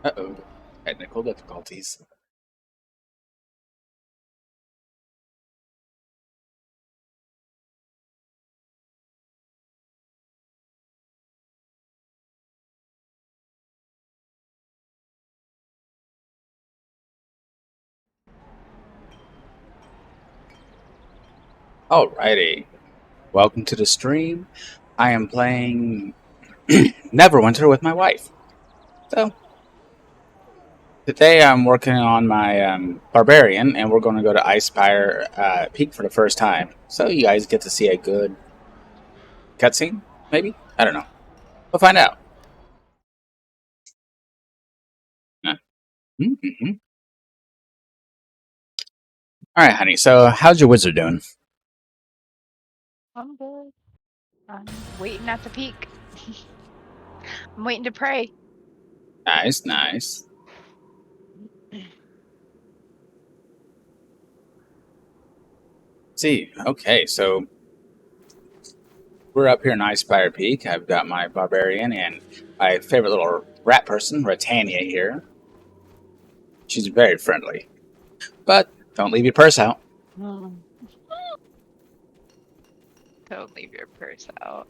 Uh-oh. Technical difficulties. Alrighty. Welcome to the stream. I am playing Neverwinter with my wife. So, today I'm working on my Barbarian, and we're going to go to Icespire Peak for the first time. So, you guys get to see a good cutscene, maybe? I don't know. We'll find out. Mm-hmm. Alright, honey. So, how's your wizard doing? I'm good. I'm waiting at the peak. I'm waiting to pray. Nice, nice. See, okay, so we're up here in Icespire Peak. I've got my Barbarian and my favorite little rat person, Ratania, here. She's very friendly. But don't leave your purse out. Don't leave your purse out.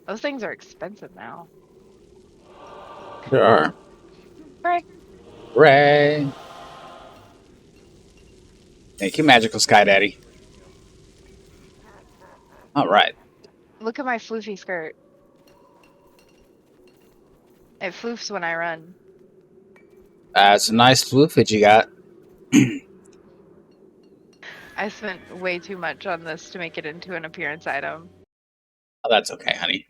Those things are expensive now. There are. Pray. Hooray! Thank you, Magical Sky Daddy. Alright. Look at my floofy skirt. It floofs when I run. That's a nice floofage you got. I spent way too much on this to make it into an appearance item. Oh, that's okay, honey.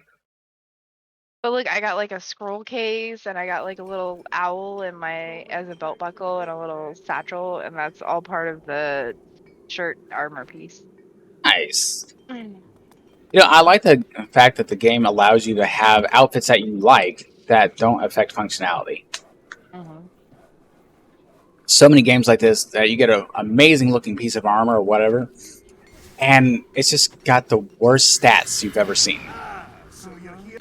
But look, I got like a scroll case and I got like a little owl in my as a belt buckle and a little satchel, and that's all part of the shirt armor piece. Nice. You know, I like the fact that the game allows you to have outfits that you like that don't affect functionality. Mm-hmm. So many games like this that you get an amazing looking piece of armor or whatever, and it's just got the worst stats you've ever seen. So you're here.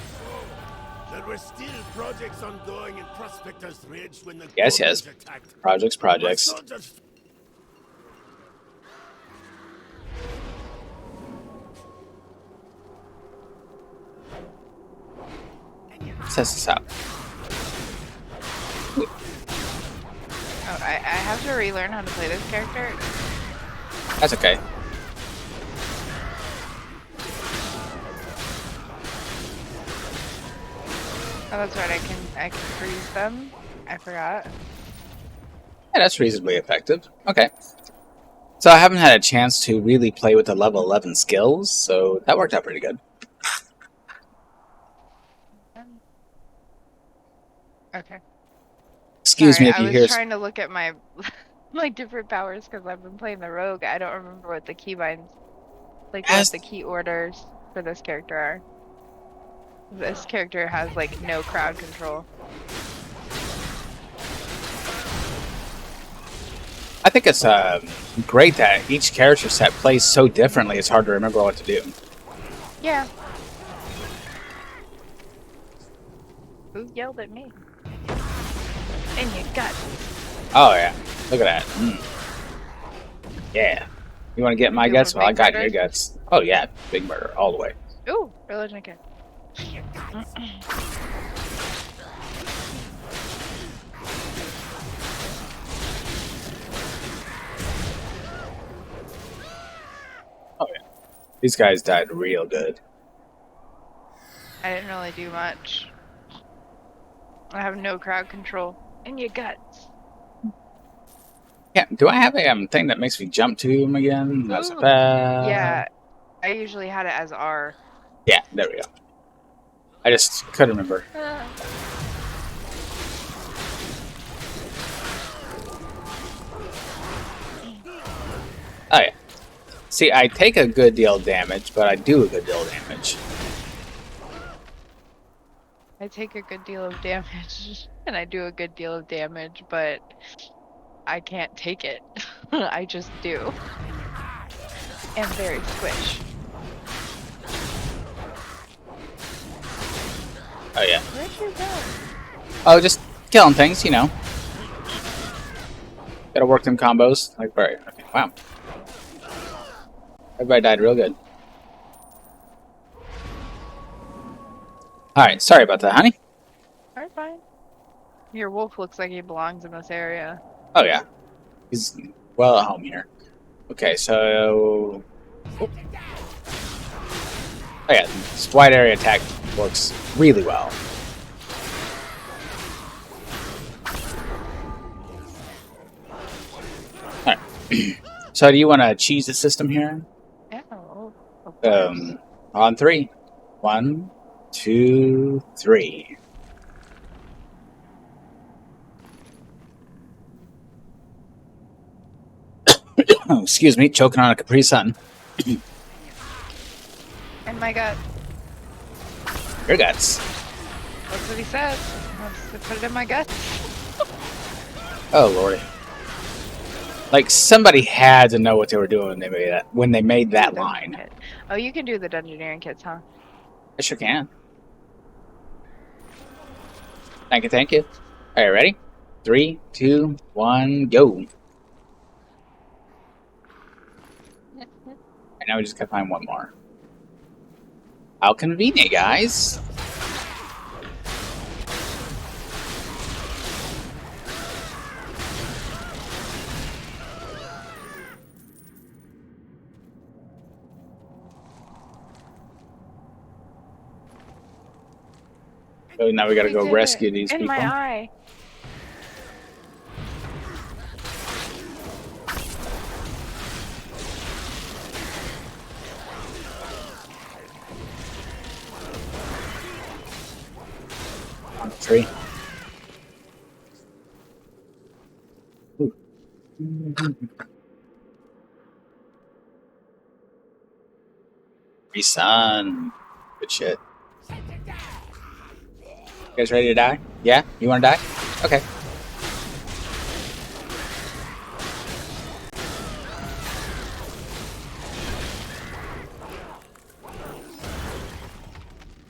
There were still projects ongoing in Prospector's Ridge when the Yes, Goblins yes. attacked. Projects. My soldiers. Let's test this out. Oh, I have to relearn how to play this character. That's okay. Oh, that's right. I can freeze them. I forgot. Yeah, that's reasonably effective. Okay. So I haven't had a chance to really play with the level 11 skills, so that worked out pretty good. Okay. Excuse Sorry, me if I you was hear... trying to look at my my different powers because I've been playing the rogue. I don't remember what the keybinds, like what Has... the key orders for this character are. This character has like no crowd control. I think it's great that each character set plays so differently, it's hard to remember what to do. Yeah. Who yelled at me? In your gut. Oh, yeah. Look at that. Yeah. You want to get my You guts? were Well, I big got your murder? guts. Oh, yeah. Big murder. All the way. Ooh, religion kid. Oh, yeah. These guys died real good. I didn't really do much. I have no crowd control. In your guts. Yeah. Do I have a thing that makes me jump to him again? That's Ooh. bad. Yeah, I usually had it as R. Yeah, there we go. I just couldn't remember. Oh, yeah. See, I take a good deal of damage, but I do a good deal of damage. I take a good deal of damage, and I do a good deal of damage, but I can't take it. I just do. And very squish. Oh, yeah. Where'd you go? Oh, just killing things, you know. Gotta work them combos. Like, right. Okay, wow. Everybody died real good. Alright, sorry about that, honey. Alright, fine. Your wolf looks like he belongs in this area. Oh, yeah. He's well at home here. Okay, so... Oh, yeah, this wide area attack works really well. Alright. So do you want to cheese the system here? Yeah. Of course. On 3. 1, 2, 3. Oh, excuse me, choking on a Capri Sun. And my gut. Your guts. That's what he said. Let's put it in my gut. Oh, lordy. Like, somebody had to know what they were doing when they made that line. Kit. Oh, you can do the dungeoneering kits, huh? I sure can. Thank you, thank you. Alright, ready? 3, 2, 1, go. And now we just gotta find one more. How convenient, guys. So now we gotta go rescue these in people. my eye. On the tree. Ooh. Son. Good shit. You guys ready to die? Yeah? You wanna die? Okay.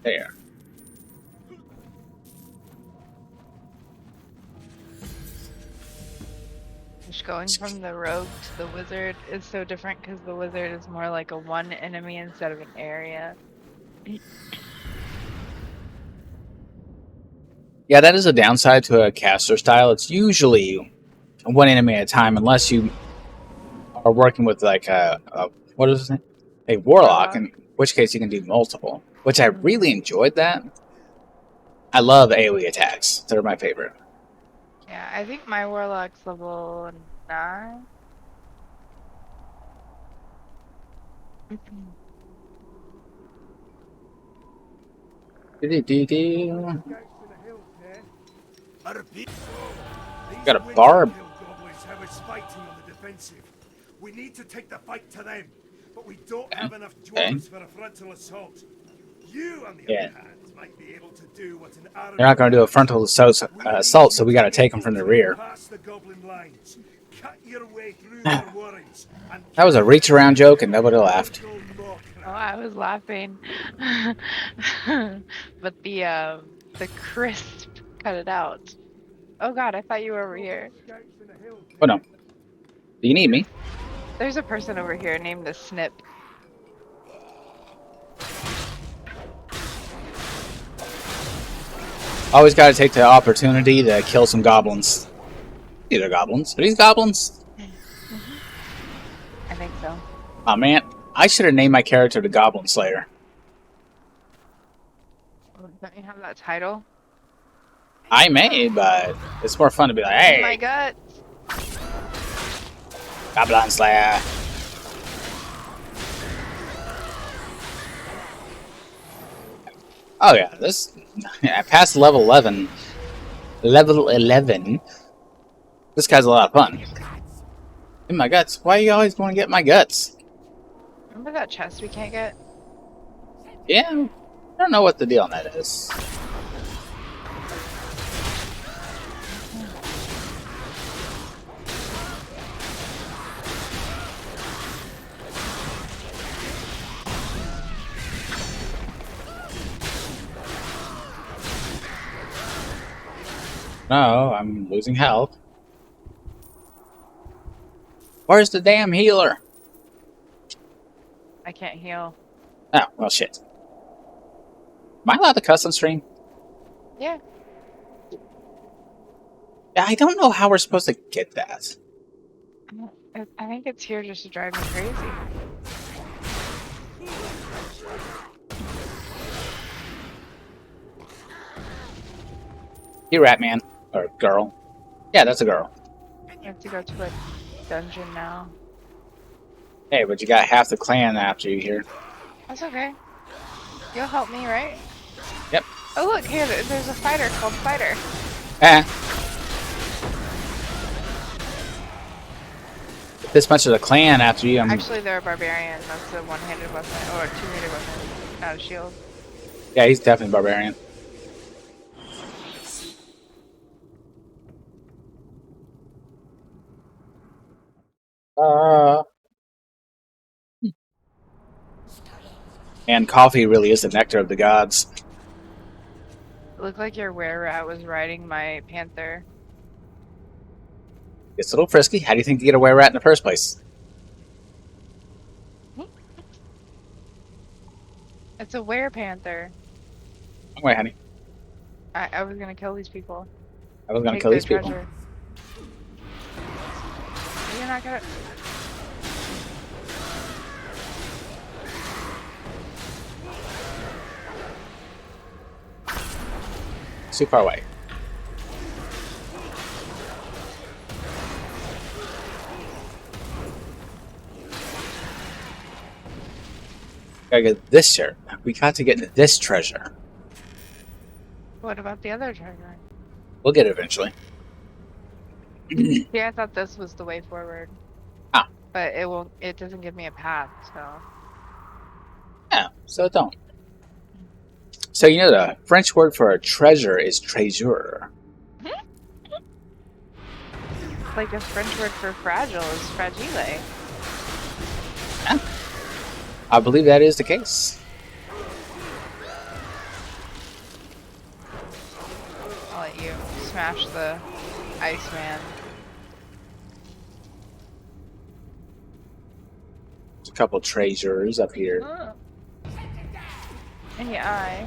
There. Just going from the rogue to the wizard is so different because the wizard is more like a one enemy instead of an area. Yeah, that is a downside to a caster style. It's usually one enemy at a time, unless you are working with like what is it? A warlock, in which case you can do multiple. Which I really enjoyed that. I love AoE attacks. They're my favorite. Yeah, I think my warlock's level 9. Got a barb. We need to take the fight to them, but we don't have enough dwarves for a frontal assault. You, on the other hand, might be able to do what an army. They're not going to do a frontal assault, so we got to take them from the rear. Past the goblin lines. Cut your way through their worries, and that was a reach around joke, and nobody laughed. Oh, I was laughing, but the crisp cut it out. Oh God, I thought you were over here. Oh no. Do you need me? There's a person over here named the Snip. Always got to take the opportunity to kill some goblins. These are goblins. Are these goblins? I think so. Oh man, I should have named my character the Goblin Slayer. Don't you have that title? I may, but it's more fun to be like, hey, Oh my God. Goblin Slayer. Oh yeah, this past level 11. Level 11. This guy's a lot of fun. In my guts. Why you always want to get my guts? Remember that chest we can't get? Yeah, I don't know what the deal on that is. No, I'm losing health. Where's the damn healer? I can't heal. Oh, well, shit. Am I allowed to cuss on stream? Yeah. I don't know how we're supposed to get that. I think it's here just to drive me crazy. You rat man. Or girl. Yeah, that's a girl. I have to go to a dungeon now. Hey, but you got half the clan after you here. That's okay. You'll help me, right? Yep. Oh, look, here, there's a fighter called Fighter. Eh. This much of the clan after you. Actually, they're a barbarian. That's a one-handed weapon, or a two-handed weapon, not a shield. Yeah, he's definitely barbarian. And coffee really is the nectar of the gods. It looked like your were-rat was riding my panther. It's a little frisky. How do you think you get a were-rat in the first place? It's a were-panther. Wrong way, honey. I was gonna kill these people. I was going to Take kill their these people. treasure. You're not gonna... It's too far away. Gotta get this shirt. We got to get this treasure. What about the other treasure? We'll get it eventually. Yeah, I thought this was the way forward. Ah. But it won't. It doesn't give me a path, so... Yeah, so it don't. So you know the French word for a treasure is trésor. Like the French word for fragile is fragile. Yeah. I believe that is the case. I'll let you smash the Iceman. There's a couple treasures up here. Oh. In your eye.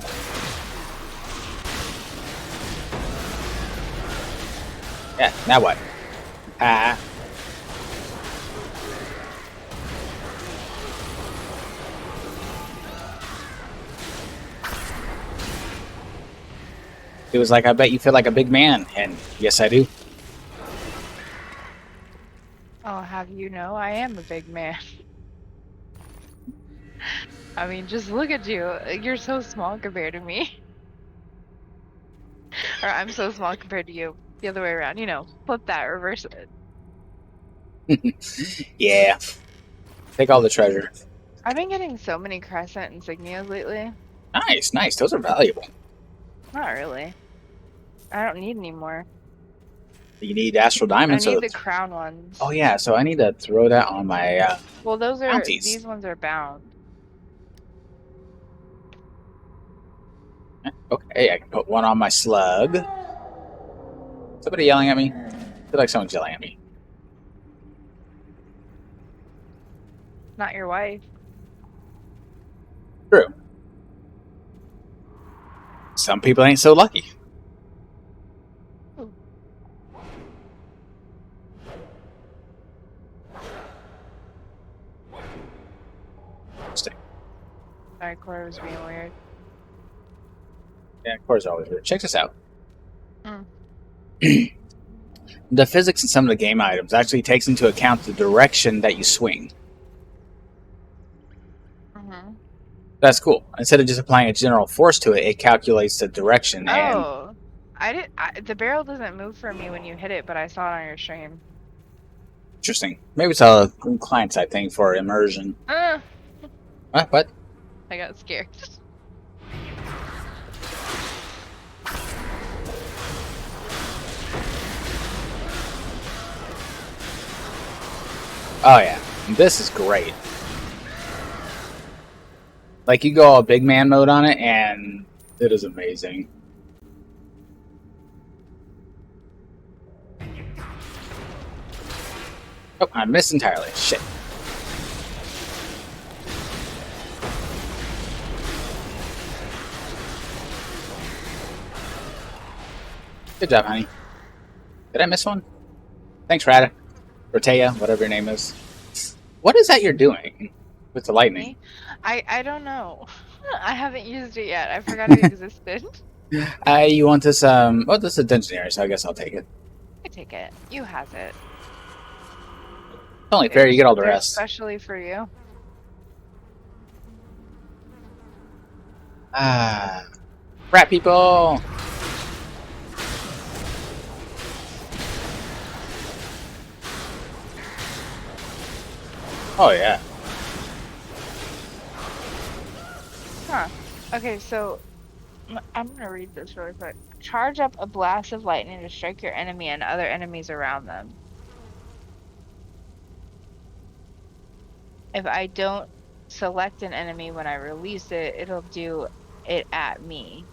Yeah, now what? Ah. It was like, I bet you feel like a big man. And yes, I do. I'll have you know I am a big man. I mean, just look at you. You're so small compared to me. Or I'm so small compared to you. The other way around. You know, flip that, reverse it. Yeah. Take all the treasure. I've been getting so many crescent insignias lately. Nice, nice. Those are valuable. Not really. I don't need any more. You need astral I diamonds. need So the crown ones. oh yeah, so I need to throw that on my Well, those are... bounties. These ones are bound. Okay, I can put one on my slug. Somebody yelling at me? I feel like someone's yelling at me. Not your wife. True. Some people ain't so lucky. Ooh. Interesting. Sorry, Cora was being weird. Yeah, of course, always weird. Check this out. Mm. The physics in some of the game items actually takes into account the direction that you swing. Mm-hmm. That's cool. Instead of just applying a general force to it, it calculates the direction. And Oh, the barrel doesn't move for me when you hit it, but I saw it on your stream. interesting. Maybe it's a client side thing for immersion. What? I got scared. Oh yeah, this is great. Like you go all big man mode on it, and it is amazing. Oh, I missed entirely. Shit. Good job, honey. Did I miss one? Thanks, Rada. Rotea, whatever your name is. What is that you're doing with the lightning? Me? I don't know. I haven't used it yet. I forgot it existed. You want this, oh, this is a dungeon area, so I guess I'll take it. I take it. You has it. It's only fair, you get all the They're rest. especially for you. Ah. Rat people! Oh, yeah. Huh. Okay, so I'm gonna read this really quick. Charge up a blast of lightning to strike your enemy and other enemies around them. If I don't select an enemy when I release it, it'll do it at me.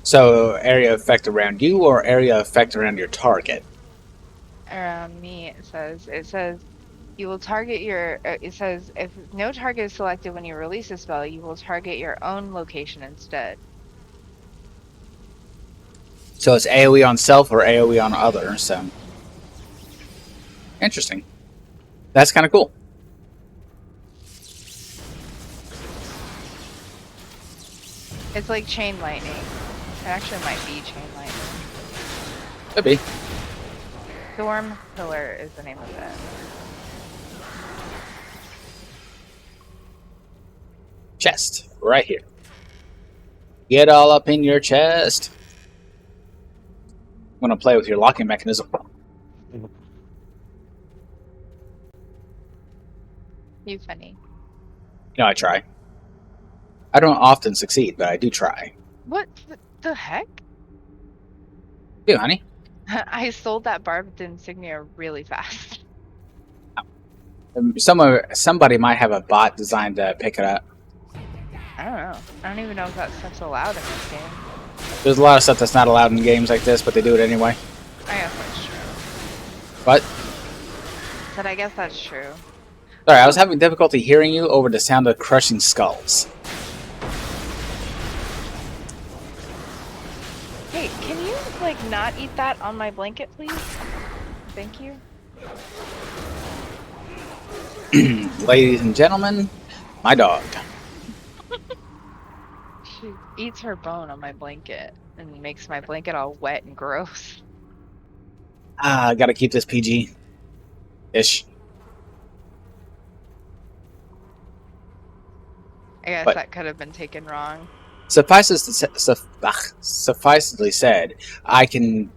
So, area effect around you or area effect around your target? Around me, it says you will target your. It says if no target is selected when you release a spell, you will target your own location instead. So it's AoE on self or AoE on other, so. Interesting. That's kind of cool. It's like chain lightning. It actually might be chain lightning. Could be. Storm Pillar is the name of it. Chest. Right here. Get all up in your chest. I'm going to play with your locking mechanism. You funny. You know, I try. I don't often succeed, but I do try. What the heck? Do, honey. I sold that barbed insignia really fast. Somebody might have a bot designed to pick it up. I don't know. I don't even know if that stuff's allowed in this game. There's a lot of stuff that's not allowed in games like this, but they do it anyway. I guess that's true. What? But I guess that's true. Sorry, I was having difficulty hearing you over the sound of crushing skulls. Hey, can you, like, not eat that on my blanket, please? Thank you. Ladies and gentlemen, my dog. She eats her bone on my blanket and makes my blanket all wet and gross. I gotta keep this PG-ish. I guess But that could have been taken wrong. sufficedly said, I can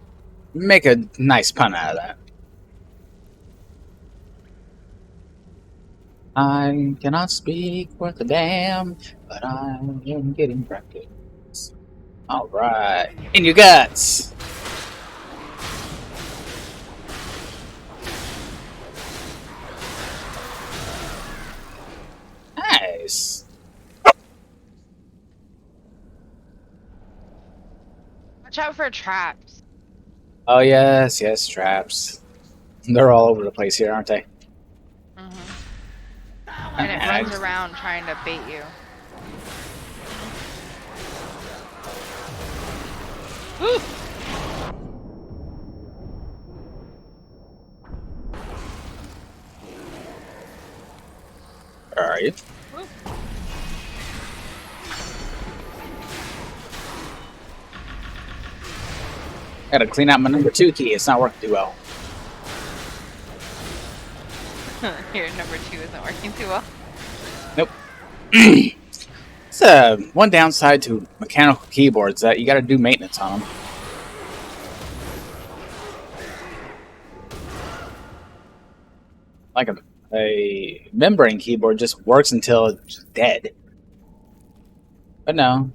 make a nice pun out of that. I cannot speak worth a damn, but I am getting practice. Alright. In your guts! Nice. Watch out for traps. Oh, yes, yes, traps. They're all over the place here, aren't they? And it runs around trying to bait you. Where are you? Gotta clean out my number 2 key. It's not working too well. Your number 2 isn't working too well. Nope. It's one downside to mechanical keyboards that you gotta do maintenance on them. Like a membrane keyboard just works until it's dead. But no.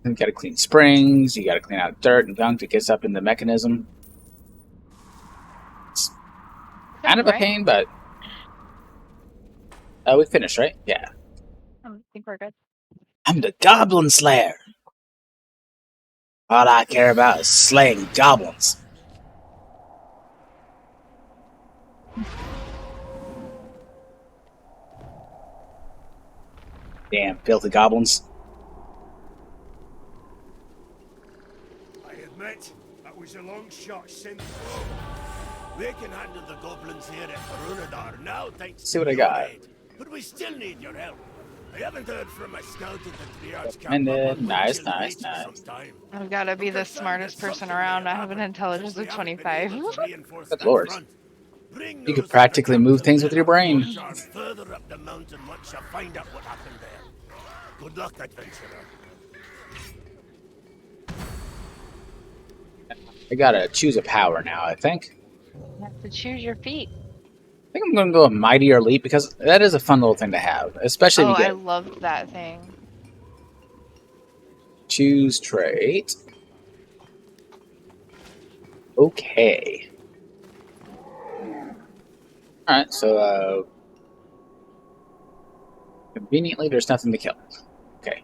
You gotta clean springs, you gotta clean out dirt and gunk that gets up in the mechanism. It's kind of a pain, but... we finished, right? Yeah. I think we're good. I'm the Goblin Slayer. All I care about is slaying goblins. Damn, filthy goblins. I admit, that was a long shot, Sin. We can handle the goblins here at Runadar now, thanks See to what I your got. aid. But we still need your help. I haven't heard from a scout at the triage camp Recommended. up on Nice, Windchill nice, Reach for some nice. time. I've got to be I'm the concerned that smartest person something may around. have I have an happened intelligence since we of haven't been 25. able to reinforce Good that lord. front. Bring You could news from the practically camp move to things with your Mel on brain. Forge Arm further up the mountain once you find out what happened there. Good luck, adventurer. I gotta choose a power now, I think. You have to choose your feet. I think I'm gonna go a mightier leap because that is a fun little thing to have. Especially if Oh, you I get loved that thing. choose trait. Okay. Alright, so conveniently there's nothing to kill. Okay.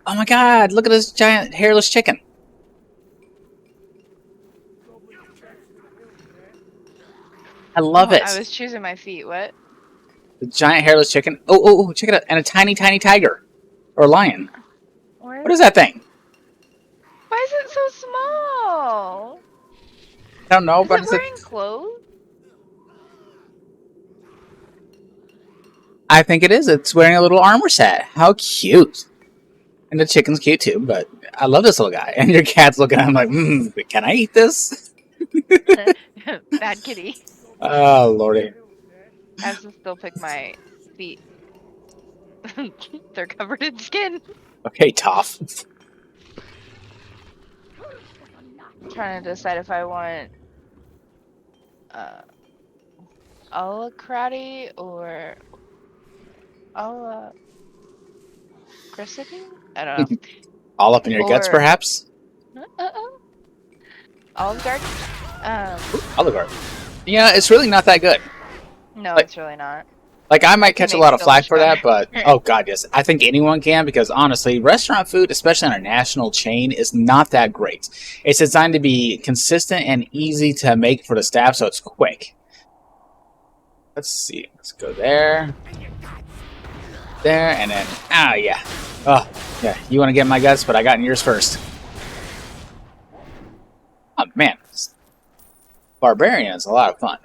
Oh my god, look at this giant hairless chicken. I love Oh, it. I was choosing my feet. What? The giant hairless chicken. Oh, check it out. And a tiny, tiny tiger. Or lion. Where? What is that thing? Why is it so small? I don't know, Is but it it's a, wearing clothes? I think it is. It's wearing a little armor set. How cute. And the chicken's cute too, but I love this little guy. And your cat's looking at him like, can I eat this? Bad kitty. Oh, lordy. I have to still pick my feet. They're covered in skin. Okay, Toph. Trying to decide if I want Alacrity or Alacrity? I don't know. All up in your guts, Or perhaps? Olive Garden? Olive Garden. Yeah, it's really not that good. No, Like- it's really not. Like, I I might can catch a make lot of flack Delish for that, better. but, oh god, yes. I think anyone can, because honestly, restaurant food, especially on a national chain, is not that great. It's designed to be consistent and easy to make for the staff, so it's quick. Let's see. Let's go there. There, and then, yeah. Oh, yeah, you want to get my guts, but I got in yours first. Oh, man. Barbarian is a lot of fun.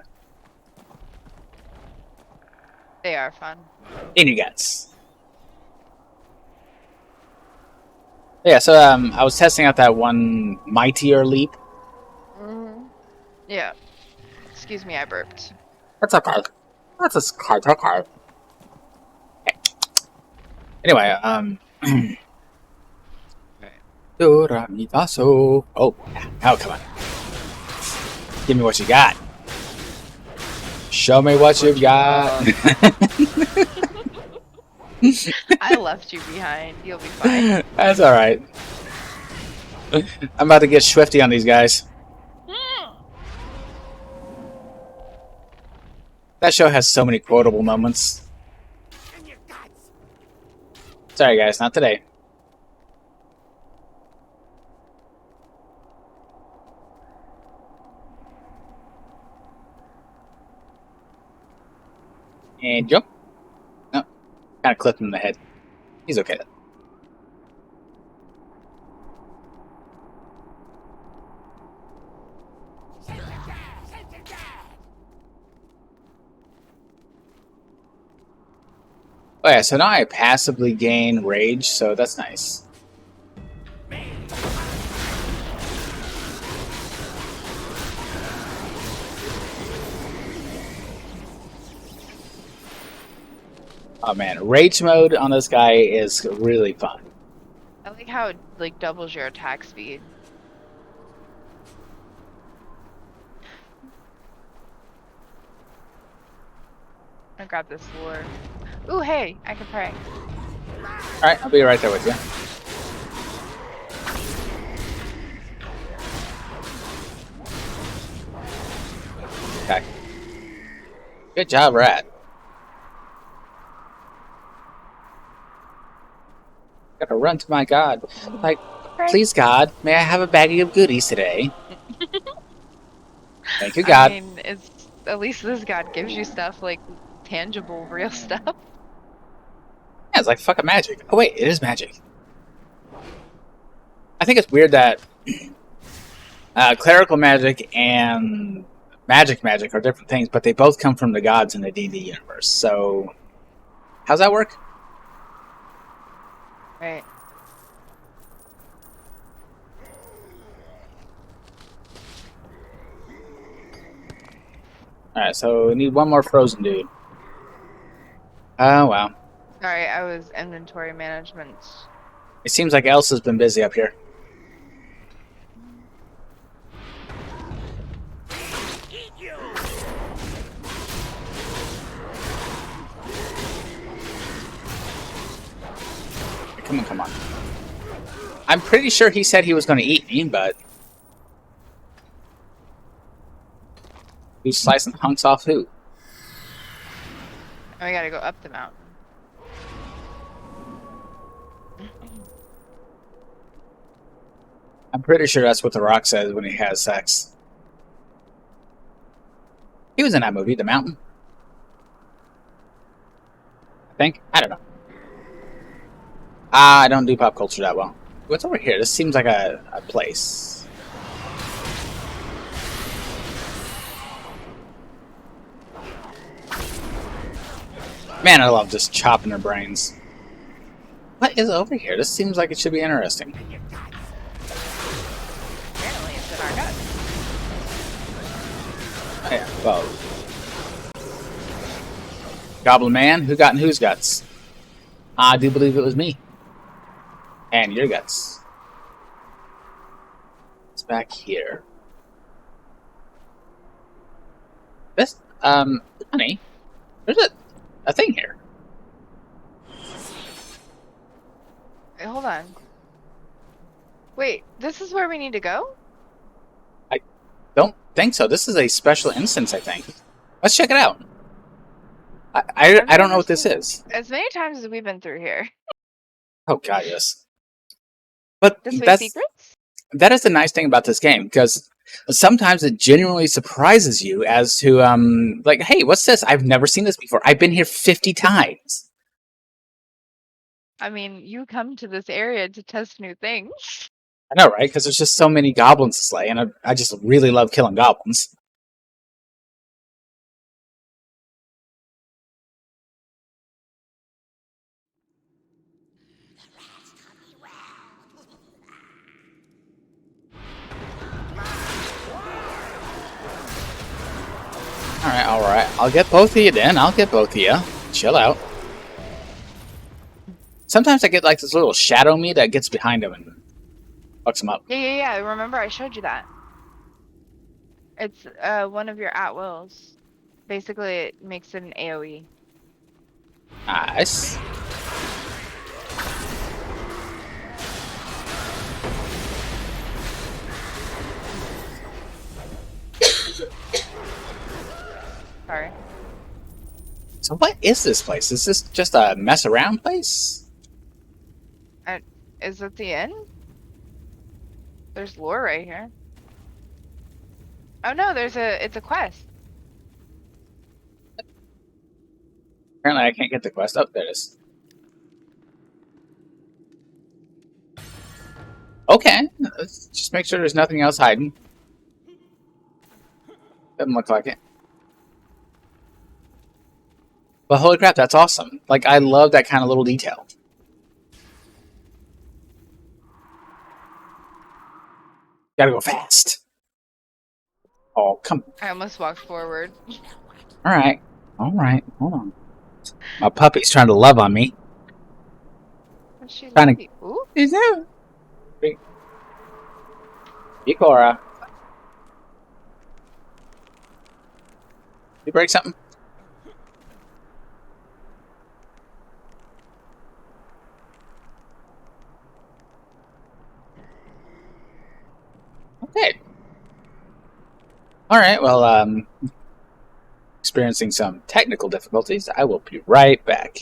They are fun. In your guts. Yeah, so I was testing out that one mightier leap. Yeah. Excuse me, I burped. That's okay. That's a card. Okay. Anyway, Doramidaso. Oh, now come on. Give me what you got. Show me what you got. I left you behind. You'll be fine. That's alright. I'm about to get swifty on these guys. That show has so many quotable moments. Sorry guys, not today. And jump. No, kind of clipped him in the head. He's okay. Oh yeah, so now I passively gain rage, so that's nice. Oh man, rage mode on this guy is really fun. I like how it like doubles your attack speed. I grab this lure. Ooh, hey, I can pray. Alright, I'll be right there with you. Okay. Good job, Rat. Gotta run to my god. Like, Pray. please God, may I have a baggie of goodies today? Thank you, I God. mean, it's at least this god gives you stuff like tangible, real stuff. Yeah, it's like fucking magic. Oh wait, it is magic. I think it's weird that clerical magic and magic are different things, but they both come from the gods in the D&D universe. So, how's that work? Right. Alright, so we need one more frozen dude. Oh, well. Sorry, I was inventory management. It seems like Elsa's been busy up here. Eat you! Come on, come on. I'm pretty sure he said he was going to eat me, but... Who's slicing hunks off who? Oh, we gotta go up the mountain. I'm pretty sure that's what The Rock says when he has sex. He was in that movie, The Mountain. I think. I don't know. I don't do pop culture that well. What's over here? This seems like a place. Man, I love just chopping their brains. What is over here? This seems like it should be interesting. Apparently, it's in our guts. Oh, yeah, well. Goblin Man, who got in whose guts? I do believe it was me. And your guts. It's back here. This, honey, there's a thing here. Wait, hold on. Wait, this is where we need to go? I don't think so. This is a special instance, I think. Let's check it out. I don't know what this is. As many times as we've been through here. Oh god, yes. But This way that is the nice thing about this game, because sometimes it genuinely surprises you as to like, hey, what's this? I've never seen this before. I've been here 50 times. I mean, you come to this area to test new things. I know, right? Because there's just so many goblins to slay, and I just really love killing goblins. Alright. I'll get both of you then. I'll get both of you. Chill out. Sometimes I get like this little shadow me that gets behind him and fucks him up. Yeah. Remember, I showed you that. It's one of your at-wills. Basically, it makes it an AoE. Nice. Sorry. So what is this place? Is this just a mess around place? Is it the end? There's lore right here. Oh no, it's a quest. Apparently I can't get the quest. Oh, there it is. Okay. Let's just make sure there's nothing else hiding. Doesn't look like it. But holy crap, that's awesome. Like, I love that kind of little detail. Gotta go fast. Oh, come on. I almost walked forward. Alright. Hold on. My puppy's trying to love on me. What's she Trying to... like? Ooh. Is that... Cora. You break something? Okay. Alright, well, experiencing some technical difficulties. I will be right back.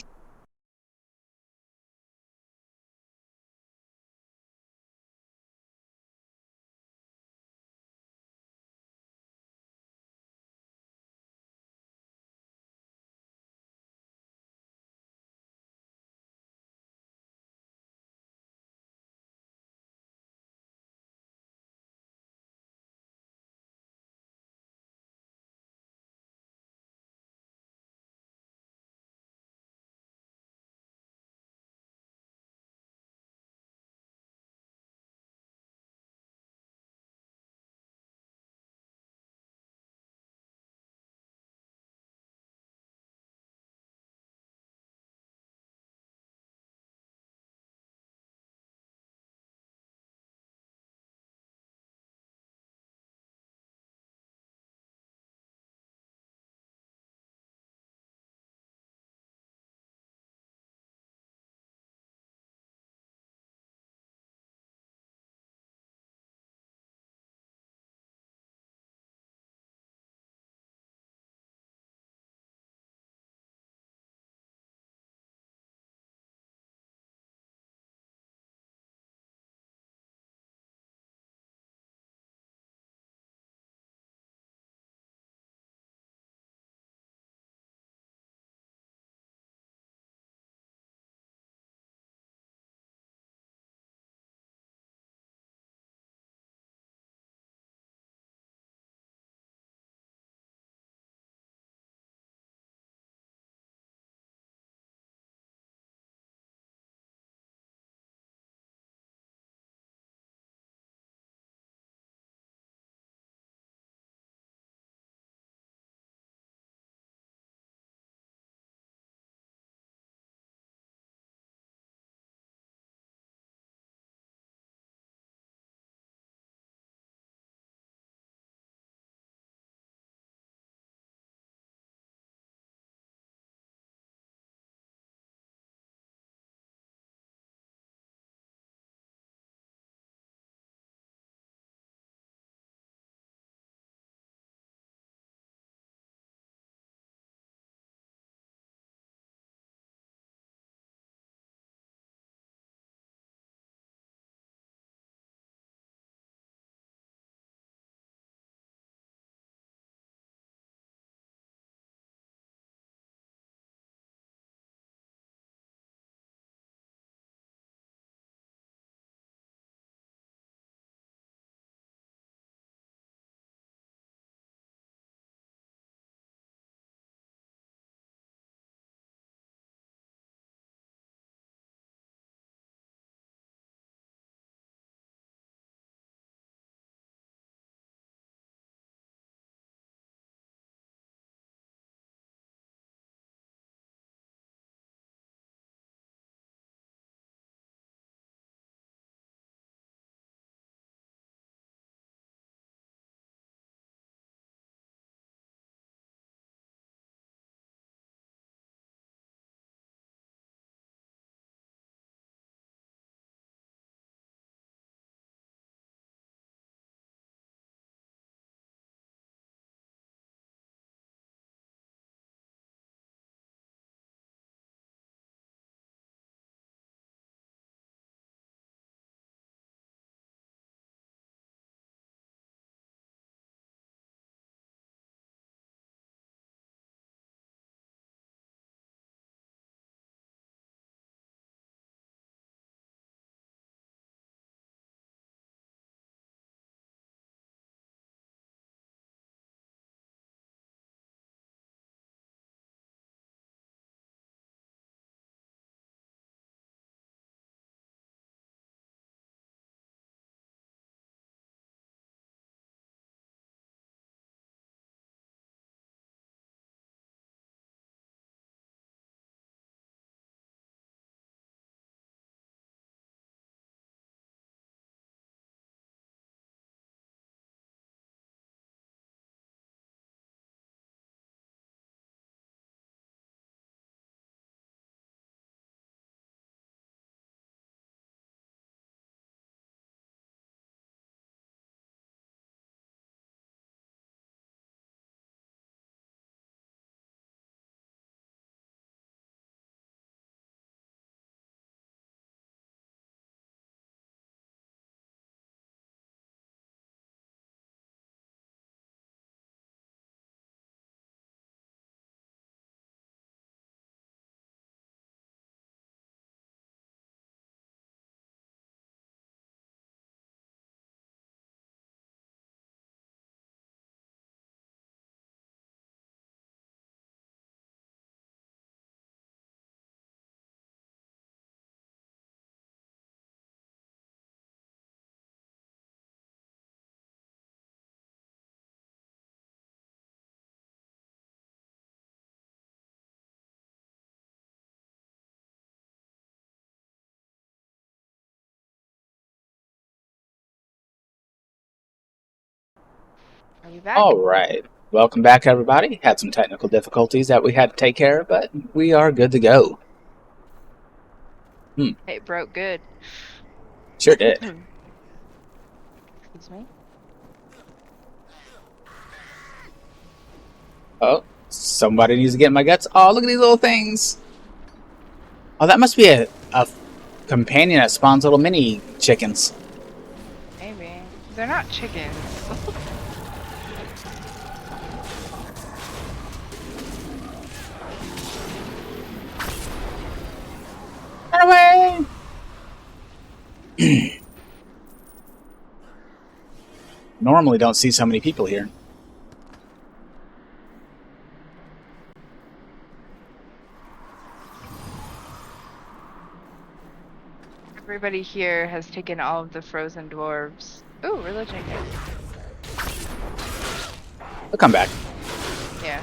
Are you back? All right. Welcome back, everybody. Had some technical difficulties that we had to take care of, but we are good to go. It broke good. Sure did. Excuse me. Oh, somebody needs to get in my guts. Oh, look at these little things. Oh, that must be a companion that spawns little mini chickens. Maybe. They're not chickens. Run away! Normally don't see so many people here. Everybody here has taken all of the frozen dwarves. Ooh, religion. They'll come back. Yeah.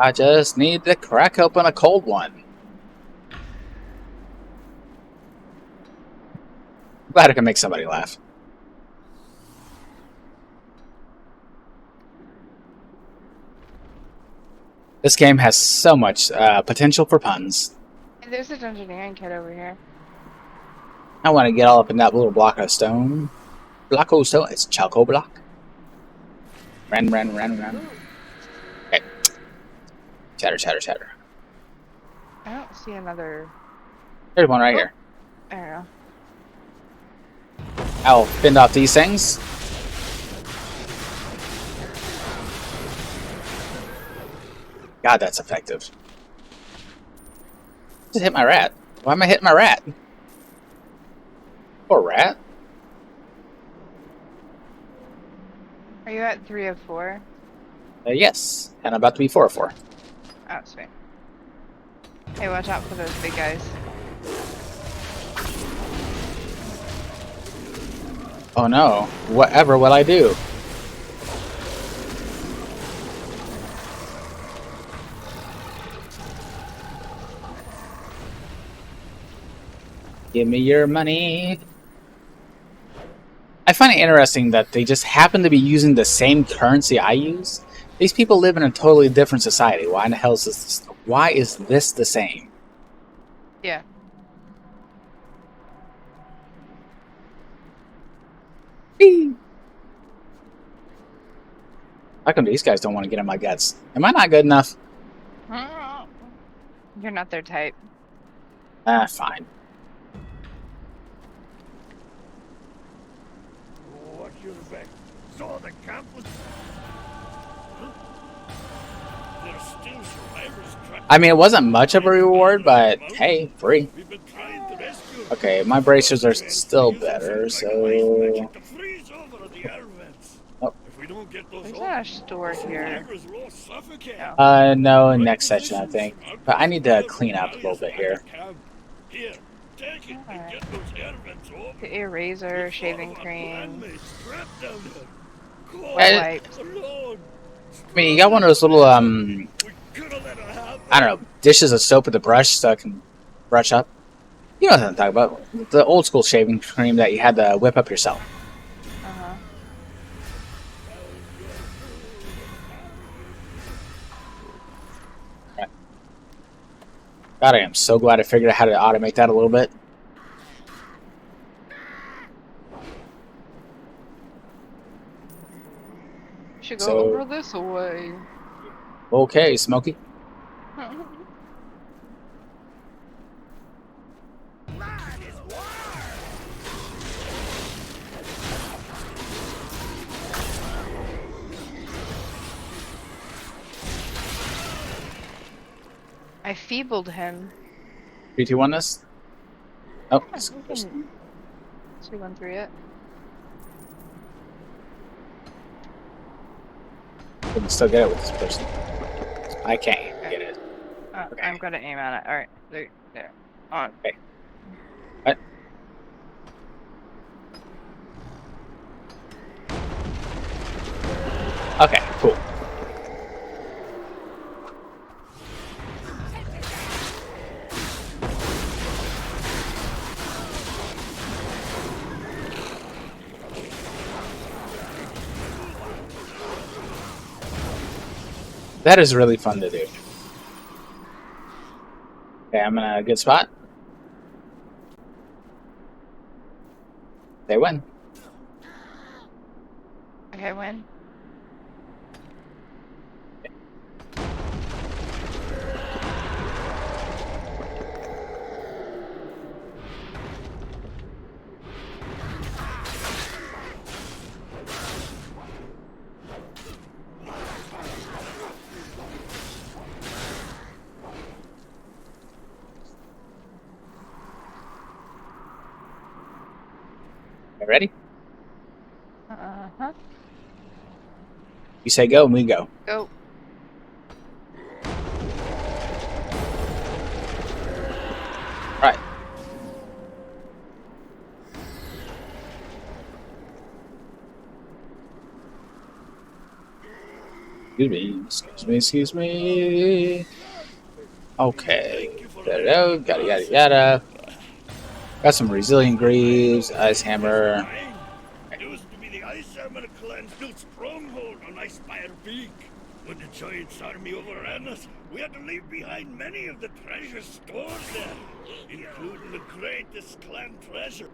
I just need to crack open a cold one. Glad I can make somebody laugh. This game has so much potential for puns. Hey, there's a dungeoneering kit over here. I want to get all up in that little block of stone. Block of stone? It's Choco block. Ran. Okay. Chatter. I don't see another. There's one right here. I don't know. I'll fend off these things. God, that's effective. Just hit my rat. Why am I hitting my rat? Poor rat. Are you at 3 of 4? Yes, and I'm about to be 4 of 4. Oh, sweet. Hey, watch out for those big guys. Oh no, whatever will I do? Give me your money. I find it interesting that they just happen to be using the same currency I use. These people live in a totally different society. Why in the hell is this? Why is this the same? Yeah. Whee! How come these guys don't want to get in my guts? Am I not good enough? You're not their type. Ah, fine. Watch your back. So the camp was. There's still survivors trapped. I mean, it wasn't much of a reward, but hey, free. We've been trying to rescue. Okay, my bracers are still better, so... To freeze over at the air vents. Oh. If we don't get those There's off, not a store here. survivors will all suffocate. No. No, next session, I think. But I need to clean up a little bit here. Here, take it and get those air vents open. The eraser, shaving cream, Wet wipes. I mean, you got one of those little, I don't know, dishes of soap with a brush so I can brush up. You know what I'm talking about. The old school shaving cream that you had to whip up yourself. Uh-huh. God, I am so glad I figured out how to automate that a little bit. Should go So- over this way. Okay, Smokey. I feebled him. 3, 2, 1 this? Oh, Yeah, we can 2-1-3 it. I can still get it with this person. I can't get it. Okay. I'm gonna aim at it. Alright, there. On. Okay. What? Okay, cool. That is really fun to do. Okay, I'm in a good spot. They win. Okay, when? Okay, ready? Uh-huh. You say go, and we go. Go. Right. Excuse me. Okay. Thank you for There we letting me go. Yada, yada, pass. yada. Got some resilient greaves, ice This is hammer. mine. Used to be the Ice Hammer clan's built stronghold on Icefire Peak. When the Giants' army overran us, we had to leave behind many of the treasures stored there, including the greatest clan treasure.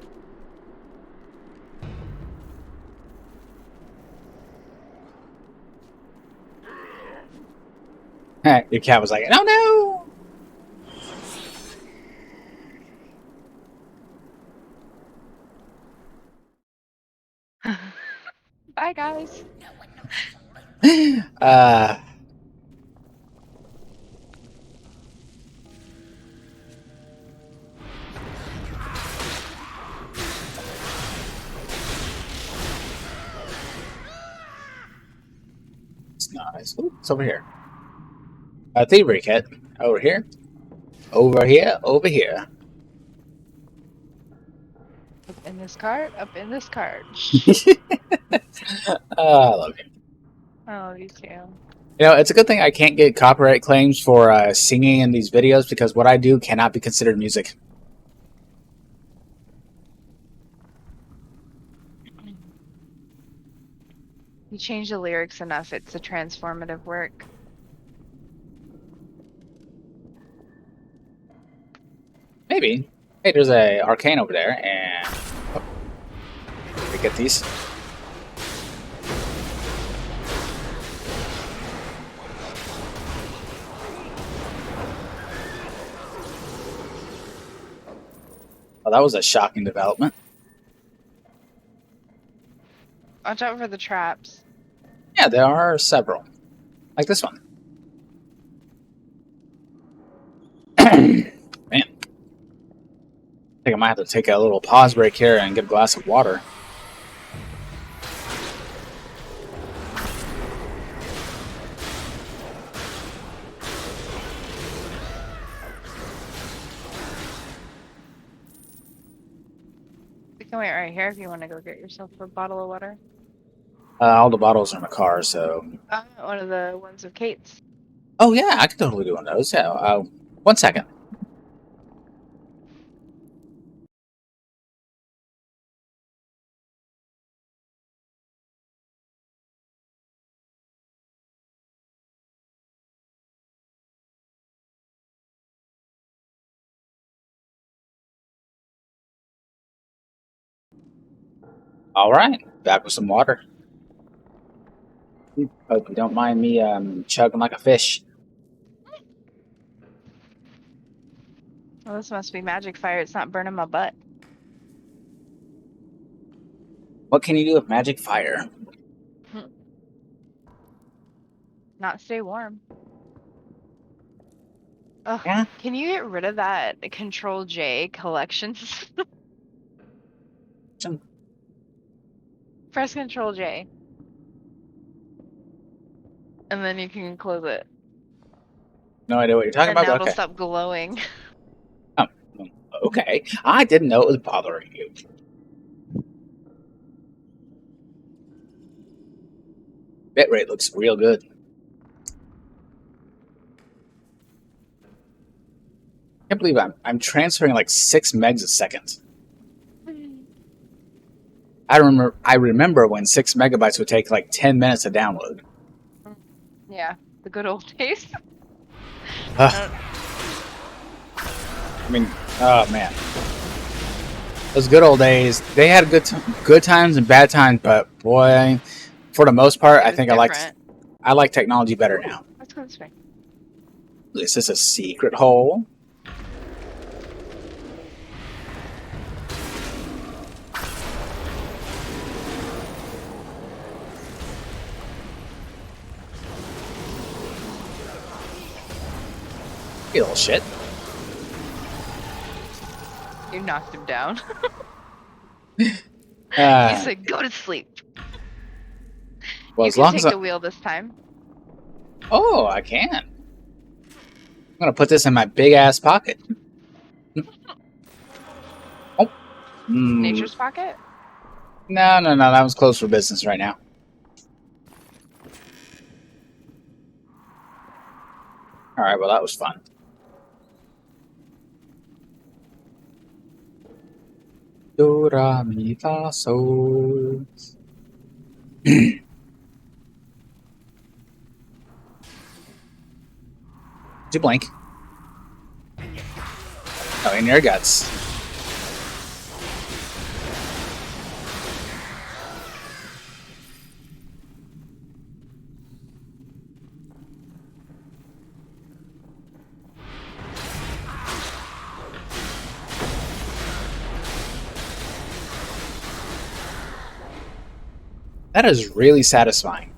Your cat was like, oh no! Bye, guys. uh, it's nice. Ooh, it's over here. Thievery kit. Over here. Over here. Over here. Up in this cart. Up in this cart. I love you. I love you too. You know, it's a good thing I can't get copyright claims for singing in these videos because what I do cannot be considered music. You change the lyrics enough, it's a transformative work. Maybe. Hey, there's a arcane over there, and we get these. Oh, that was a shocking development. Watch out for the traps. Yeah, there are several, like this one. Man, I think I might have to take a little pause break here and get a glass of water. You can wait right here if you want to go get yourself a bottle of water. All the bottles are in the car, so. One of the ones with Kate's. Oh yeah, I could totally do one of those. Yeah. 1 second. All right, back with some water. Hope you don't mind me chugging like a fish. Well, this must be magic fire. It's not burning my butt. What can you do with magic fire? Not stay warm. Ugh. Yeah. Can you get rid of that Control J collections? Press Control J. And then you can close it. No idea what you're talking And about, now but it'll okay. stop glowing. Oh, okay. I didn't know it was bothering you. Bitrate looks real good. I can't believe I'm transferring like 6 megs a second. I remember when 6 megabytes would take like 10 minutes to download. Yeah, the good old days. I mean, oh man, those good old days. They had good times and bad times, but boy, for the most part, I think I like technology better now. Let's go this way. Is this a secret hole? You little shit. You knocked him down. Uh, You said, "Go to sleep." well, You as can long take as the wheel this time. oh, I can. I'm gonna put this in my big ass pocket. Oh, Nature's pocket. no, that was closed for business right now. All right, well that was fun. Do ra mi fa sol. Did you blink? Oh, in your guts. That is really satisfying.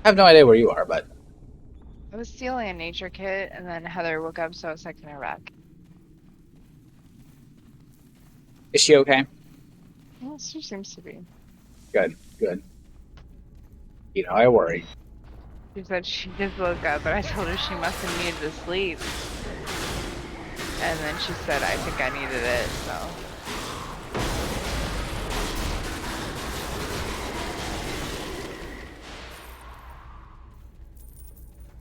I have no idea where you are, but I was stealing a nature kit, and then Heather woke up, so I was taking her back. is she okay? Well, she seems to be. Good, good. You know, I worry. She said she just woke up, but I told her she must have needed to sleep. And then she said, I think I needed it, so.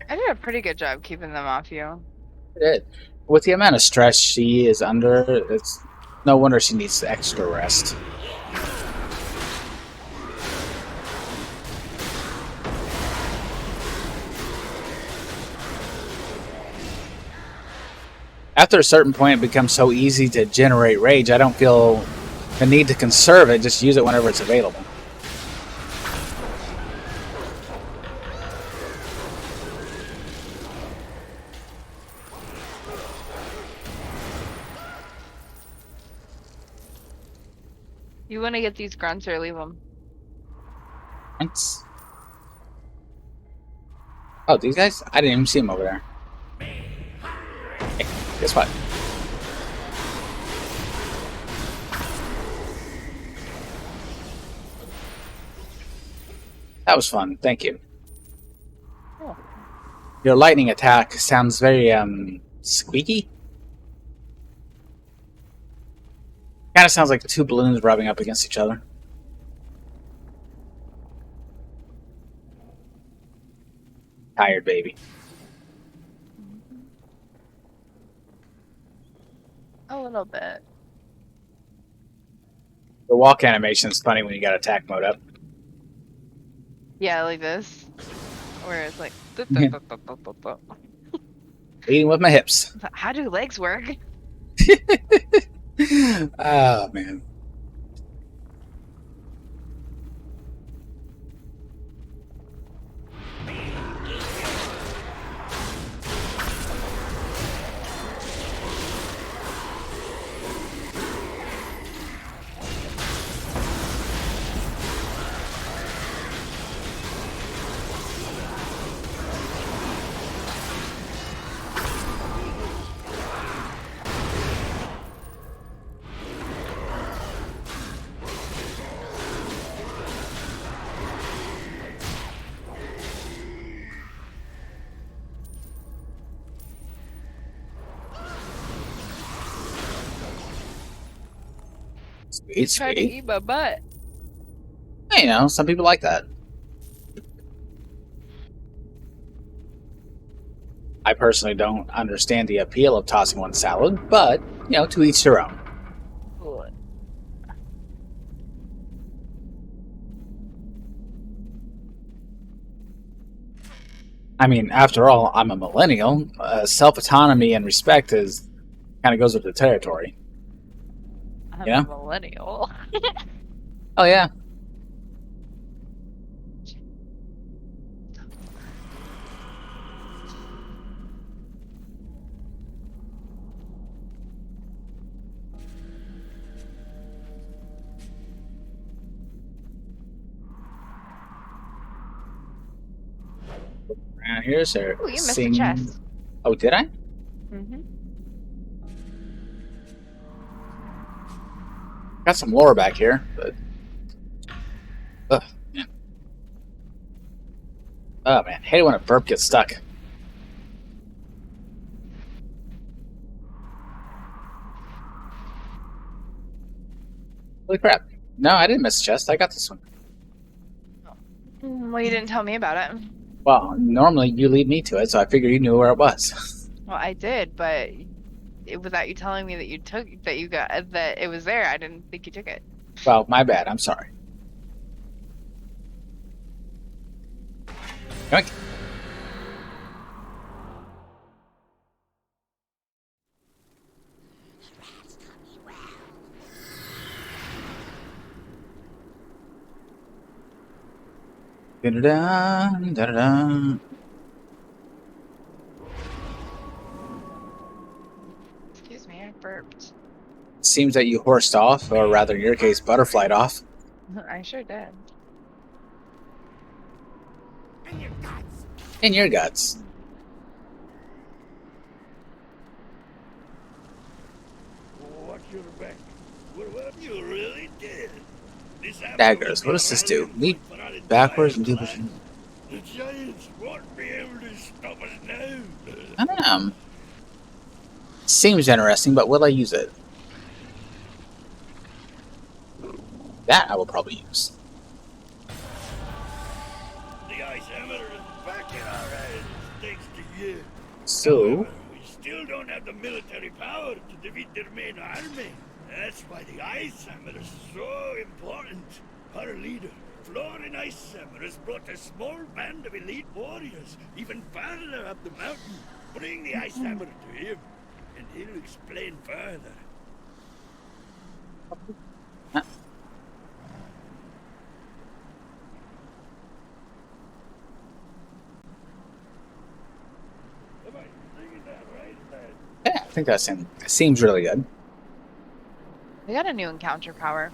I did a pretty good job keeping them off you. It, with the amount of stress she is under, it's no wonder she needs extra rest. After a certain point, it becomes so easy to generate rage, I don't feel the need to conserve it, just use it whenever it's available. You want to get these grunts or leave them? Thanks. Oh, these guys? I didn't even see them over there. Hey, guess what? That was fun. Thank you. Oh. Your lightning attack sounds very, squeaky. Kind of sounds like two balloons rubbing up against each other. Tired baby. A little bit. The walk animation is funny when you got attack mode up. Yeah, like this. Where it's like... Leading with my hips. How do legs work? Oh, man. Sweet, Try to sweet. eat my butt. You know, some people like that. I personally don't understand the appeal of tossing one salad, but, you know, to each their own. Ugh. I mean, after all, I'm a millennial. Self-autonomy and respect is kind of goes with the territory. I'm You a know? millennial. Oh, yeah. Around here, sir. Oh, you missed a Sing. chest. Oh, did I? Mm-hmm. Got some lore back here, but. Ugh, man. Oh, man. Hate it when a burp gets stuck. Holy crap. No, I didn't miss a chest. I got this one. Well, you didn't tell me about it. Well, normally you lead me to it, so I figured you knew where it was. Well, I did, but without you telling me that you got that it was there, I didn't think you took it. Well, my bad. I'm sorry. Yoink. Da-da-da, da-da-da. Excuse me, I burped. Seems that you horsed off, or rather, in your case, butterflied off. I sure did. In your guts. Watch your back. What you really did? This Daggers. What does this do? Leap backwards and do. The giants won't be able to stop us now. I don't know. Seems interesting, but will I use it? That I will probably use. The ice hammer is back in our hands, thanks to you. So, However, we still don't have the military power to defeat their main army. That's why the ice hammer is so important. Our leader, Florin Ice Hammer, has brought a small band of elite warriors even farther up the mountain. Bring the ice hammer to him, and he'll explain further. Am I thinking that right, lad? yeah, I think that seems really good. We got a new encounter power.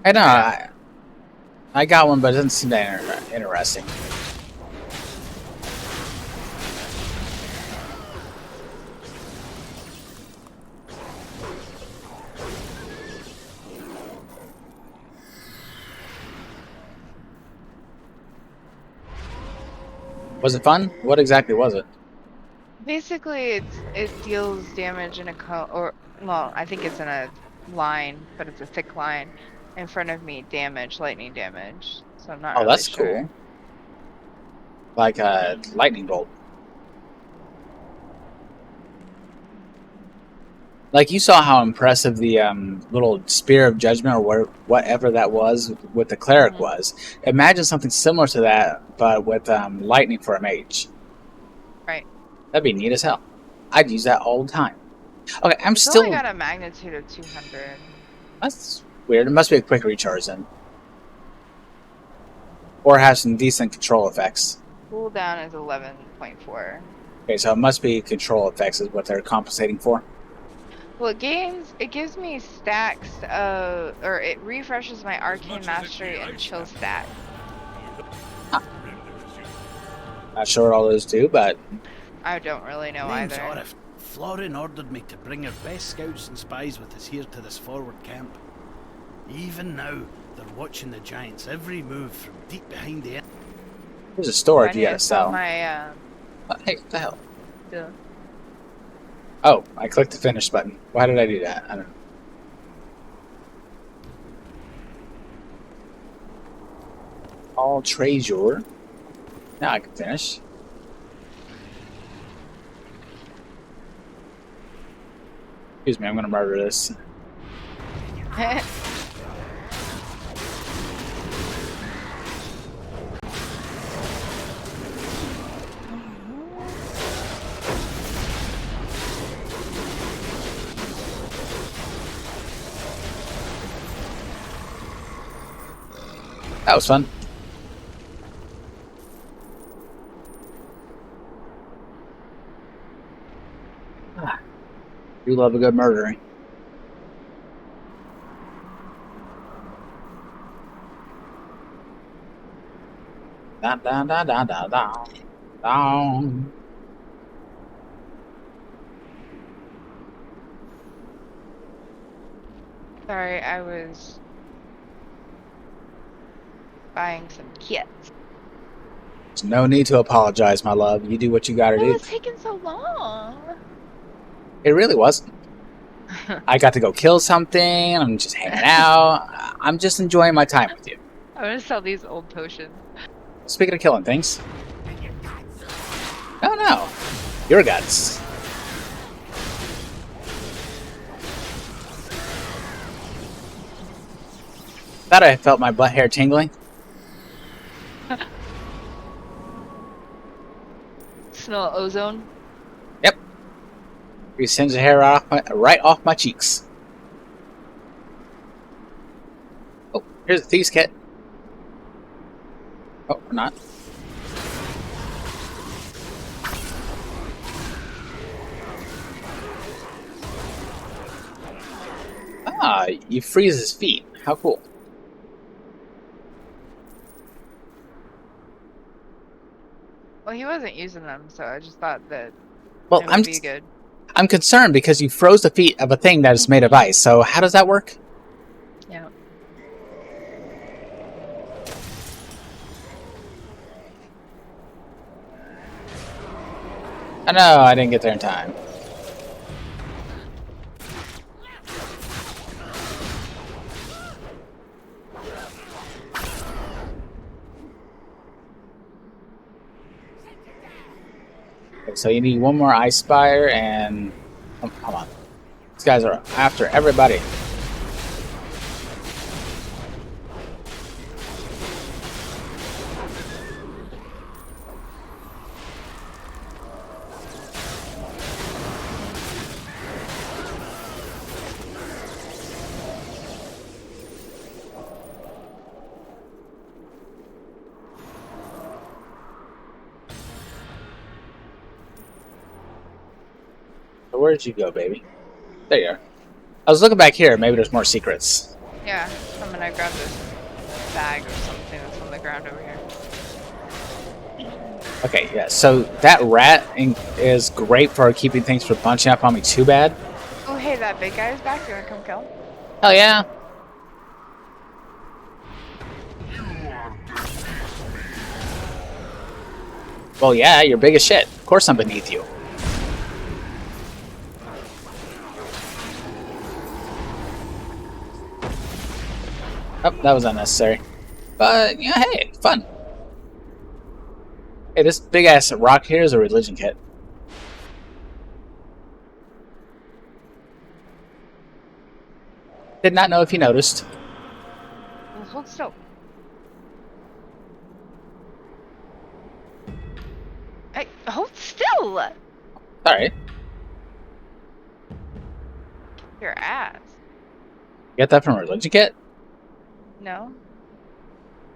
I know. I got one, but it doesn't seem that interesting. Was it fun? What exactly was it? Basically, it deals damage in a well, I think it's in a line, but it's a thick line in front of me. Lightning damage. So I'm not Oh, really that's sure. cool. Like a lightning bolt. Like you saw how impressive the little spear of judgment or whatever that was with the cleric was. Imagine something similar to that, but with lightning for a mage. Right. That'd be neat as hell. I'd use that all the time. Okay, I'm It's still. only got a magnitude of 200. That's weird. It must be a quick recharge then, or have some decent control effects. Cooldown is 11.4. Okay, so it must be control effects is what they're compensating for. Well, it gives me stacks of, or it refreshes my arcane mastery and chill stat. Not sure what all those do, but I don't really know Name's either. Orif. Florin ordered me to bring our best scouts and spies with us here to this forward camp. Even now, they're watching the giants' every move from deep behind the. there's a storage I you need gotta to sell sell. my Hey, what the hell? deal. Oh, I clicked the finish button. Why did I do that? I don't know. All treasure. Now I can finish. Excuse me, I'm gonna murder this. That was fun. You love a good murdering. Da da da da da da. Down. Sorry, I was buying some kits. There's no need to apologize, my love. You do what you gotta Well, do. it's taken so long. It really wasn't. I got to go kill something. I'm just hanging out. I'm just enjoying my time with you. I'm gonna sell these old potions. Speaking of killing things. Oh no. Your guts. Thought I felt my butt hair tingling. Smell ozone. Yep. You sends the hair right off my cheeks. Oh, here's a thief's kit. Oh, or not. Ah, you freeze his feet. How cool. Well, he wasn't using them, so I just thought that Well, it would be good. I'm concerned because you froze the feet of a thing that is made of ice. So how does that work? Yeah. I know I didn't get there in time. Okay, so you need one more ice spire and hold on. These guys are after everybody. So where did you go, baby? There you are. I was looking back here. Maybe there's more secrets. Yeah, I'm gonna grab this bag or something that's on the ground over here. Okay, yeah. So that rat is great for keeping things from bunching up on me too bad. Oh, hey, that big guy's back. You wanna come kill him? Hell yeah. Well, yeah, you're big as shit. Of course I'm beneath you. Oh, that was unnecessary. But, yeah, hey, fun. Hey, this big-ass rock here is a religion kit. Did not know if you noticed. Well, hold still. Hey, hold still! Alright. Your ass. You got that from a religion kit? No?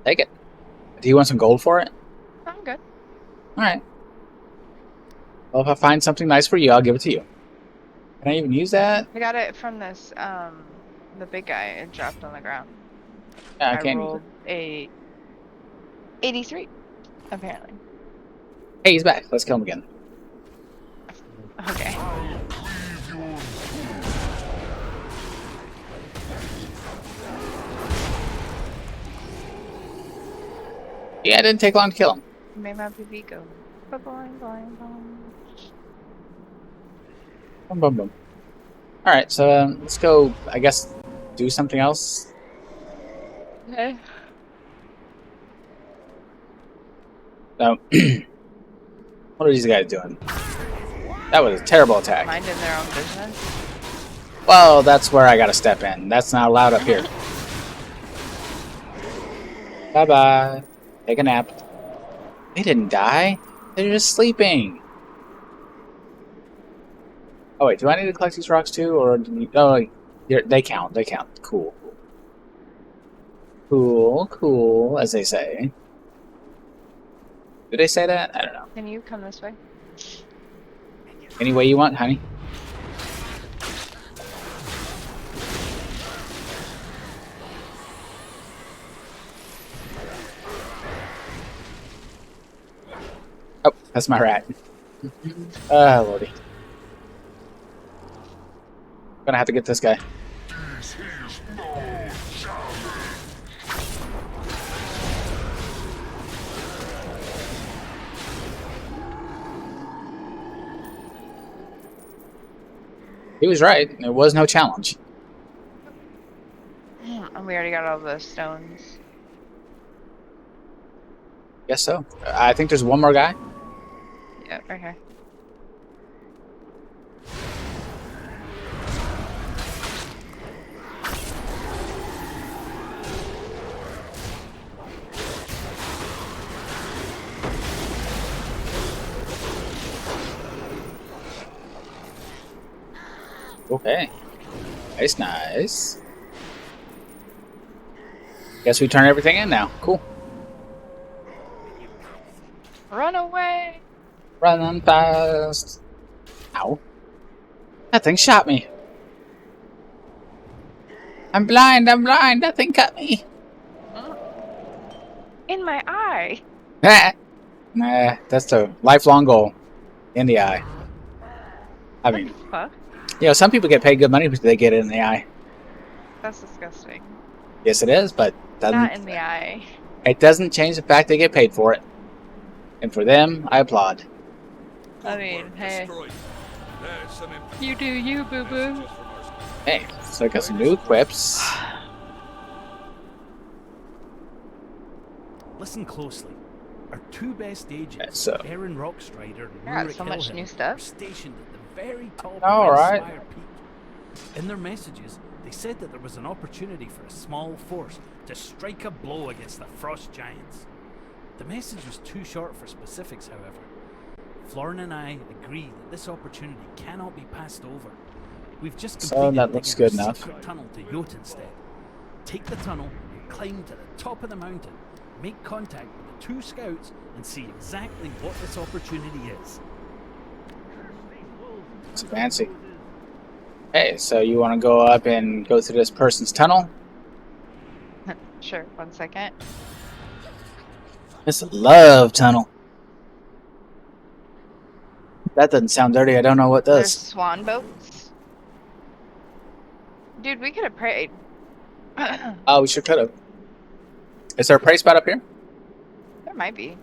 Take it. Do you want some gold for it? I'm good. Alright. Well, if I find something nice for you, I'll give it to you. Can I even use that? I got it from this, the big guy. It dropped on the ground. Yeah, I I can't use rolled it. a 83, apparently. Hey, he's back. Let's kill him again. Okay. Yeah, it didn't take long to kill him. Made my PB go. Boing, boing, boing. Boom, boom, boom. Alright, so let's go, I guess, do something else. Okay. No. What are these guys doing? That was a terrible attack. Minding their own business. Well, that's where I gotta step in. That's not allowed up here. Bye-bye. Take a nap. They didn't die. They're just sleeping. Oh, wait. Do I need to collect these rocks, too? Or do you... Oh, they count. They count. Cool. Cool, cool, as they say. Do they say that? I don't know. Can you come this way? Any way you want, honey. Oh, that's my rat. Oh, lordy. Gonna have to get this guy. He was right. There was no challenge. And we already got all the stones. Guess so. I think there's one more guy. Yeah, right here. Okay. Nice, nice. Guess we turn everything in now. Cool. Run away! Running fast. Ow. That thing shot me. I'm blind, that thing cut me. In my eye! Nah, that's a lifelong goal. In the eye. I mean, Huh? you know, some people get paid good money because they get it in the eye. That's disgusting. Yes, it is, but Not in the eye. it doesn't change the fact they get paid for it. And for them, I applaud. I mean, hey. Destroyed. There's some You do you, boo-boo. Hey, so I got some new equips. Listen closely. Our two best agents, So- Aaron Rockstrider and I got Rurik so much Hillhill, new stuff. are stationed at the very top All of right. Spire Peak. In their messages, they said that there was an opportunity for a small force to strike a blow against the Frost Giants. The message was too short for specifics, however. Florin and I agree that this opportunity cannot be passed over. We've just So completed that looks digging good a enough. secret tunnel to Jotunstead. Take the tunnel and climb to the top of the mountain. Make contact with the two scouts and see exactly what this opportunity is. It's fancy. Hey, so you want to go up and go through this person's tunnel? Sure, 1 second. It's a love tunnel. That doesn't sound dirty. I don't know what There's does. swan boats. Dude, we could have prayed. There Oh, we sure could have. Is there a prey spot up here? might be.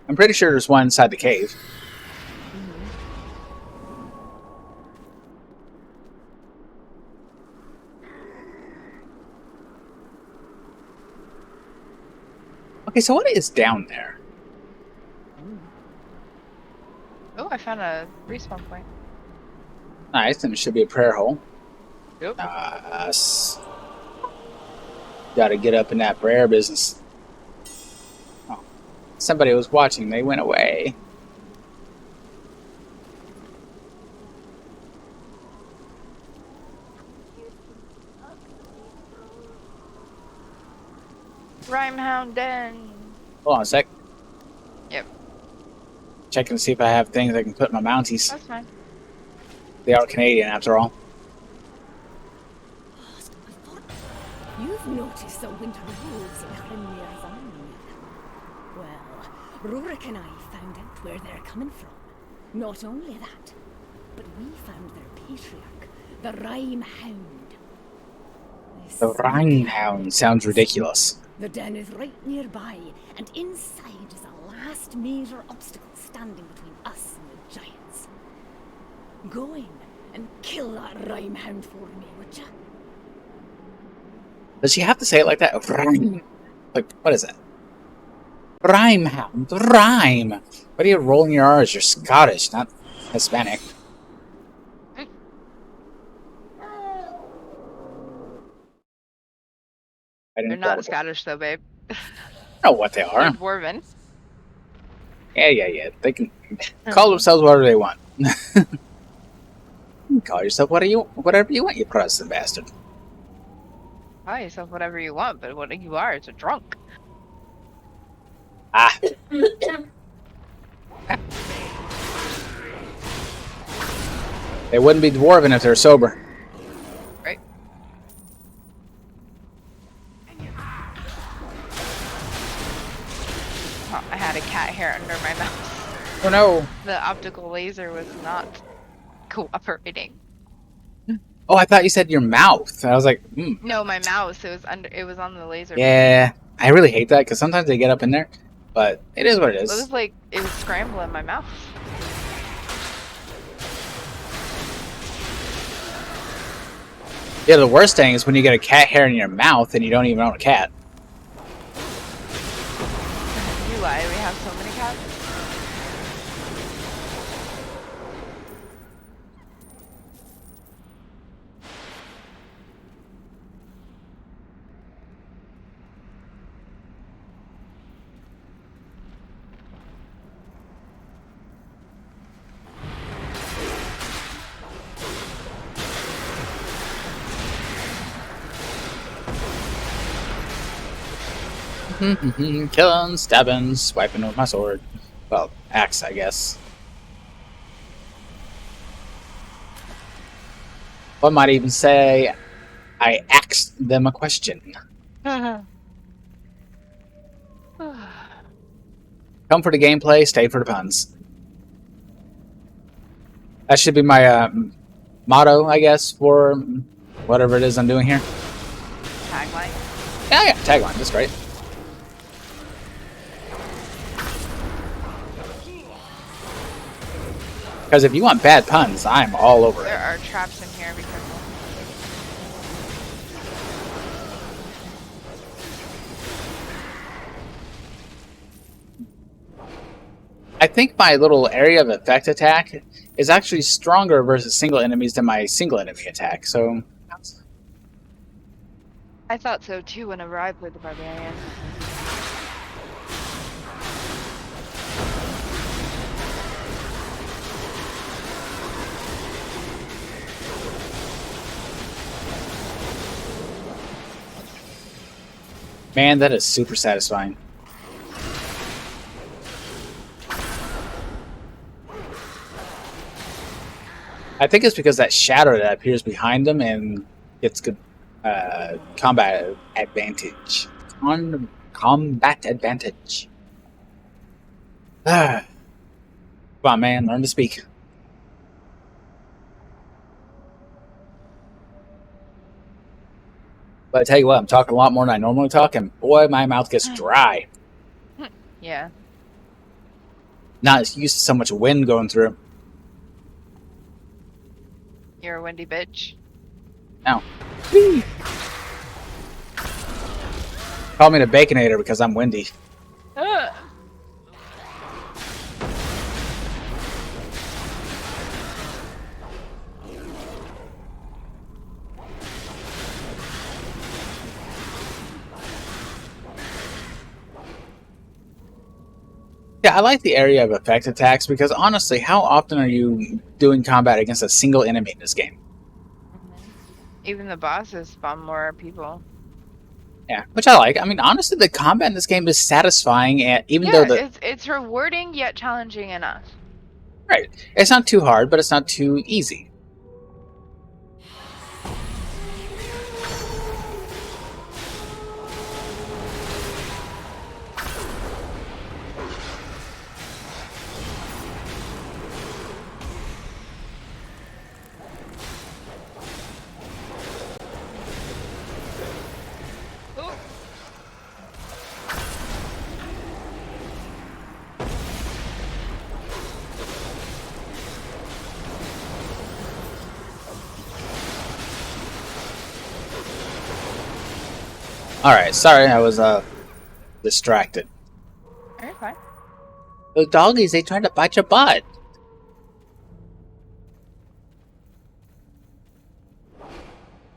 I'm pretty sure there's one inside the cave. Okay, so what is down there? Oh, I found a respawn point. Nice, then it should be a prayer hole. Yep. Nice. Gotta get up in that prayer business. Oh, somebody was watching. They went away. Rhymehound Den. Hold on a sec. Yep, Checking to see if I have things I can put in my mounties. that's fine. They are Canadian, after all. You've noticed the winter wolves in Hrimnir's army. Well, Rurik and I found out where they're coming from. Not only that, but we found their patriarch, the Rhymehound. The Rhinehound sounds ridiculous. The den is right nearby, and inside is the last major obstacle standing between us and the giants. Go in and kill that Rhymehound for me, would ya? Does she have to say it like that? Rhyme. Like, what is that? Rhymehound. Rhyme. What are you rolling your R's? You're Scottish, not Hispanic. They're not Scottish though, babe. I know what they They're are. dwarven. Yeah. They can call themselves whatever they want. You can call yourself whatever you want, you Protestant bastard. Call yourself whatever you want, but what you are is a drunk. Ah. They wouldn't be dwarven if they're sober. Right. Oh, I had a cat hair under my mouth. Oh no. The optical laser was not cooperating. Oh, I thought you said your mouth. I was like, No, my mouse. It was on the laser. Yeah, I really hate that because sometimes they get up in there, but it is what it is. It was scrambling my mouth. Yeah, the worst thing is when you get a cat hair in your mouth and you don't even own a cat. You lie. We have so many cats. Killing, stabbing, swiping with my sword. Well, axe, I guess. One might even say I asked them a question. Come for the gameplay, stay for the puns. That should be my motto, I guess, for whatever it is I'm doing here. Tagline? Yeah, tagline, that's great. Because if you want bad puns, I'm all over it. There are traps in here, be careful. I think my little area of effect attack is actually stronger versus single enemies than my single enemy attack, so... I thought so too whenever I played the Barbarian. Man, that is super satisfying. I think it's because that shadow that appears behind them and gets good combat advantage. Combat advantage. Come on, man, learn to speak. But I tell you what, I'm talking a lot more than I normally talk, and boy, my mouth gets dry. Yeah. Not used to so much wind going through. You're a windy bitch. Now, whee! Call me the Baconator because I'm windy. Yeah, I like the area of effect attacks because honestly, how often are you doing combat against a single enemy in this game? Even the bosses spawn more people. Yeah, which I like. I mean, honestly, the combat in this game is satisfying, and even though it's rewarding yet challenging enough. Right, it's not too hard, but it's not too easy. Alright, sorry, I was distracted. Alright, fine. Those doggies, they tried to bite your butt.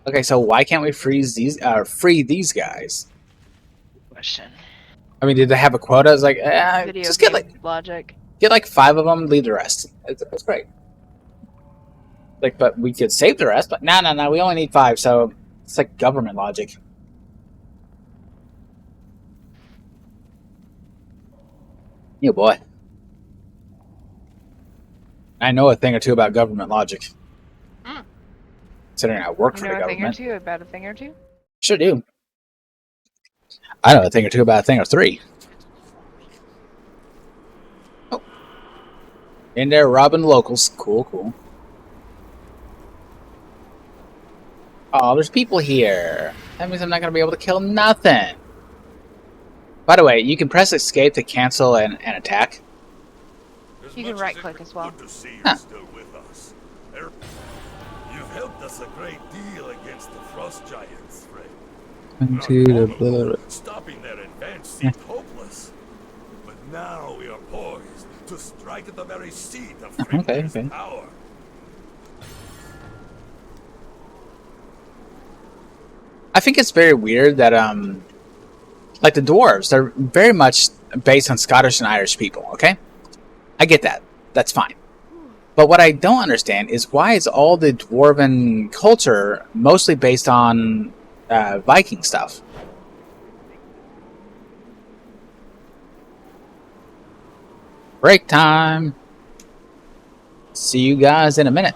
Okay, so why can't we free these guys? question. I mean, did they have a quota? It's like, Video just game get logic. like 5 of them, leave the rest. It's great. Like, but we could save the rest. But no. We only need 5, so it's like government logic. You boy. I know a thing or two about government logic. Considering I work You for know the a thing or government. two about a thing or two? Sure do. I know a thing or two about a thing or 3. Oh. In there robbing locals. Cool. Oh, there's people here. That means I'm not going to be able to kill nothing. By the way, you can press escape to cancel an attack. You can right click as well. Good to see you're Huh. still with us. You've helped us a great deal against the frost giants, Fred. Not long ago, stopping their advance seemed hopeless. But now we are poised to strike at the very seat of Frigid's Okay. power. I think it's very weird that like the dwarves, they're very much based on Scottish and Irish people. Okay, I get that. That's fine. But what I don't understand is why is all the dwarven culture mostly based on Viking stuff? Break time. See you guys in a minute.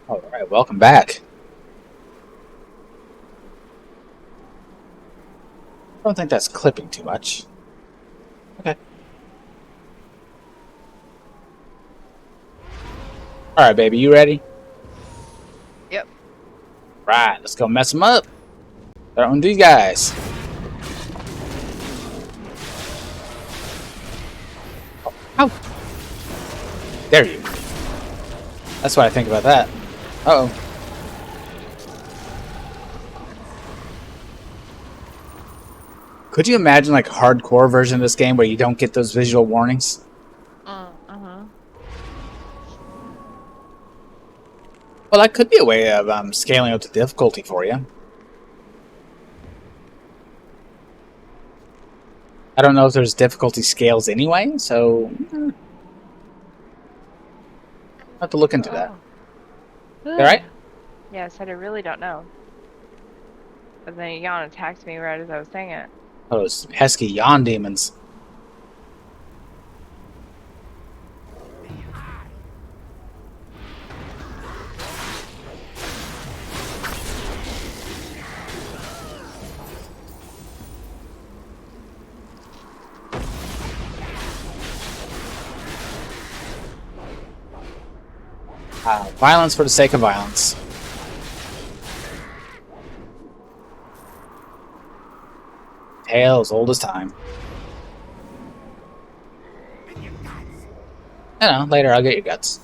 All right, welcome back. I don't think that's clipping too much. Okay. All right, baby, you ready? Yep. Right, let's go mess them up. Start on these guys. Oh, ow. There you go. That's what I think about that. Uh-oh. Could you imagine like a hardcore version of this game where you don't get those visual warnings? Uh-huh. Well, that could be a way of scaling up the difficulty for you. I don't know if there's difficulty scales anyway, so I'll have to look into that. Oh. You alright? Yeah, I said I really don't know. But then Jan attacked me right as I was saying it. Oh, those pesky yawn demons. Violence for the sake of violence. Tale as old as time. I know, later I'll get your guts.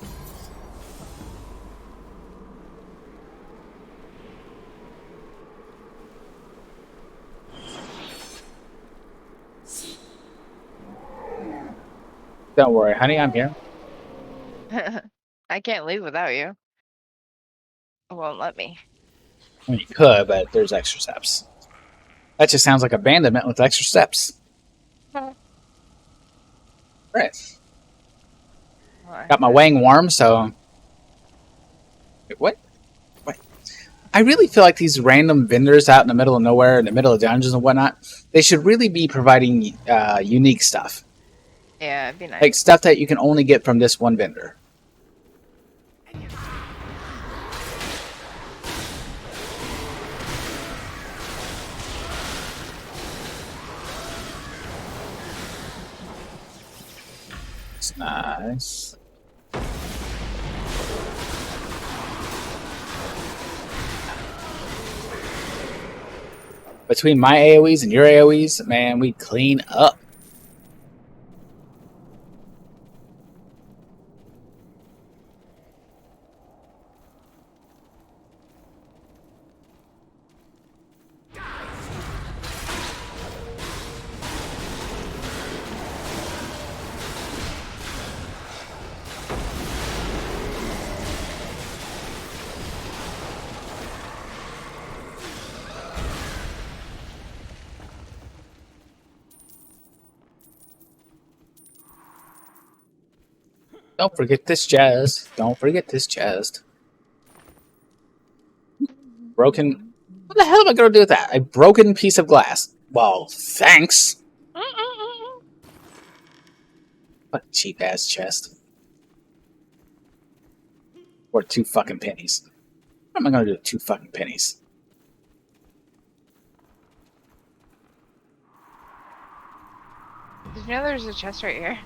Don't worry, honey, I'm here. I can't leave without you. It won't let me. I mean, you could, but there's extra steps. That just sounds like abandonment with extra steps. Well, Right. I Got my said- wang warm, so... Wait, what? I really feel like these random vendors out in the middle of nowhere, in the middle of dungeons and whatnot, they should really be providing unique stuff. Yeah, it'd be nice. Like stuff that you can only get from this one vendor. It's nice. Between my AoEs and your AoEs, man, we clean up. Don't forget this chest. Don't forget this chest. Broken. What the hell am I going to do with that? A broken piece of glass. Well, thanks. What a cheap ass chest. Or 2 fucking pennies. What am I going to do with 2 fucking pennies? Did you know there's a chest right here?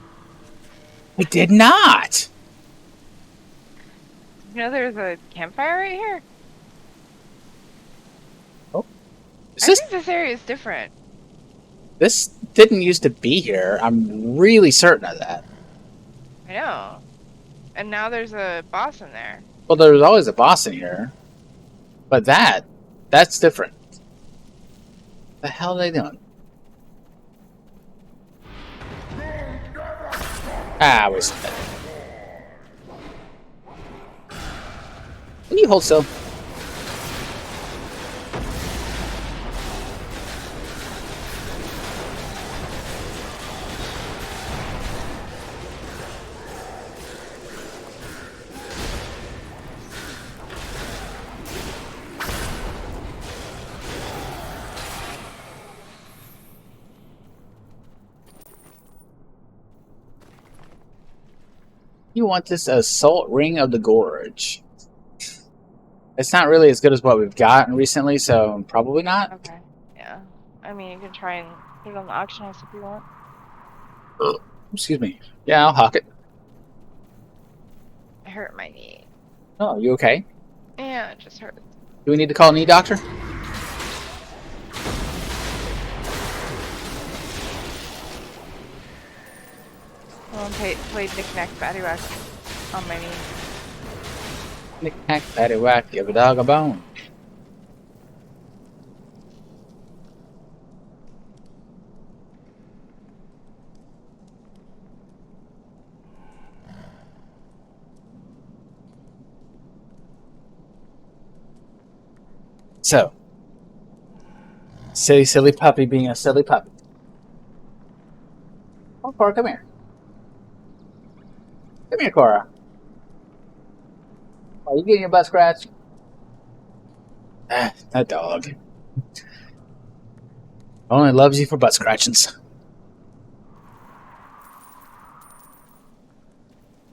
I did not. Did you know there's a campfire right here? Is I this think this area is different. This didn't used to be here. I'm really certain of that. I know. And now there's a boss in there. Well, there was always a boss in here. But that's different. The hell are they doing? Ah, we said that. Will you hold still? You want this Assault Ring of the Gorge. It's not really as good as what we've gotten recently, so probably not. Okay. Yeah. I mean, you can try and put it on the auction house if you want. Excuse me. Yeah, I'll hawk it. I hurt my knee. Oh, you okay? Yeah, it just hurt. Do we need to call a knee doctor? Someone played knick-knack paddywhack on my knee. Knick-knack, paddywhack, give a dog a bone. So, silly puppy being a silly puppy. Oh, Cora, come here. Come here, Cora. Are you getting your butt scratched? Ah, that dog. Only loves you for butt scratchings.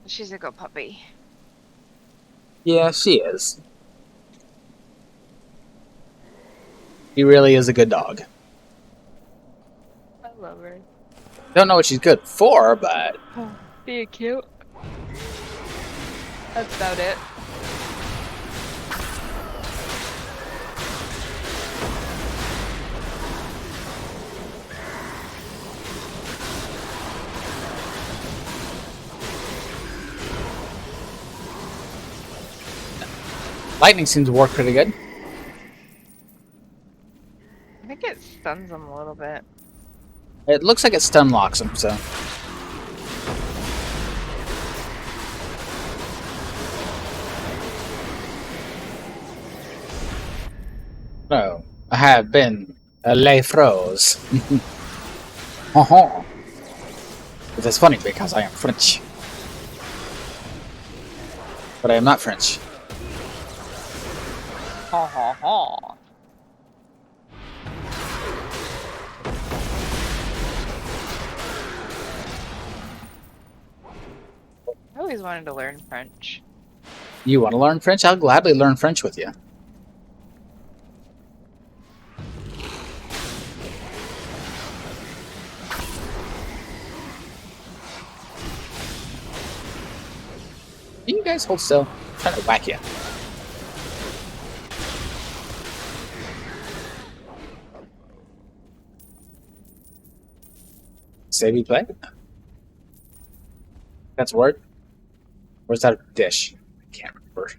She's a good puppy. Yeah, she is. She really is a good dog. I love her. Don't know what she's good for, but Being cute. That's about it. lightning seems to work pretty good. I think it stuns them a little bit. It looks like it stun locks them, so. No, I have been Le Froze. But that's funny because I am French. But I am not French. Ha ha ha. I always wanted to learn French. You want to learn French? I'll gladly learn French with you. Can you guys hold still? I'm trying to whack you. Save you play? That's a word? Or is that a dish? I can't remember.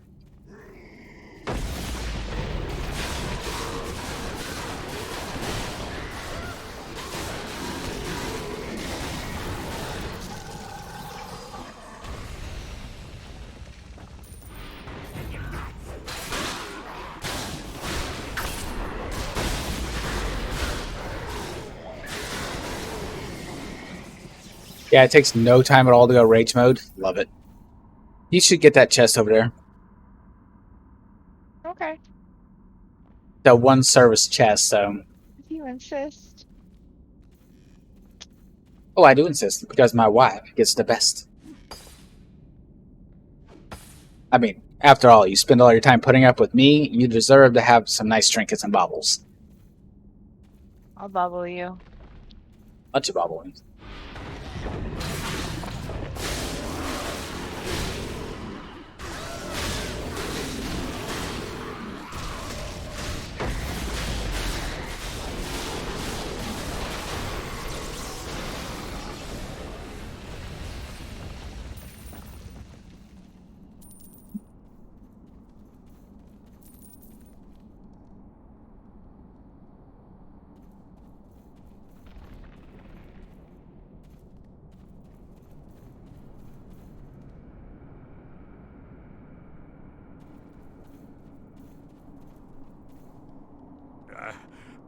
Yeah, it takes no time at all to go rage mode. Love it. You should get that chest over there. Okay. That one service chest, so. If you insist. Oh, I do insist, because my wife gets the best. I mean, after all, you spend all your time putting up with me, you deserve to have some nice trinkets and baubles. I'll bubble you. Bunch of bobbling.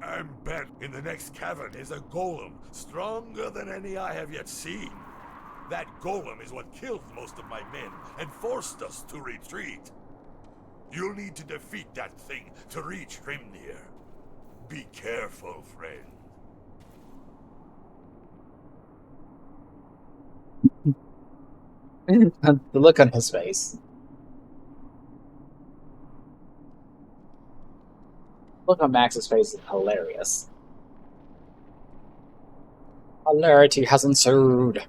I'm bet in the next cavern is a golem stronger than any I have yet seen. That golem is what killed most of my men and forced us to retreat. You'll need to defeat that thing to reach Hrimnir. Be careful, friend. The look on his face. Look on Max's face is hilarious. Hilarity has ensued.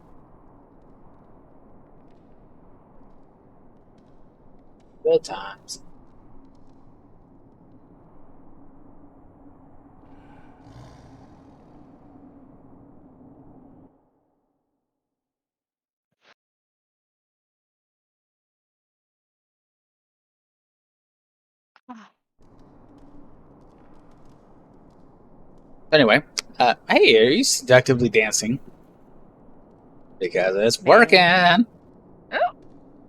Good times. Anyway, hey, are you seductively dancing? Because it's Me. working. Oh.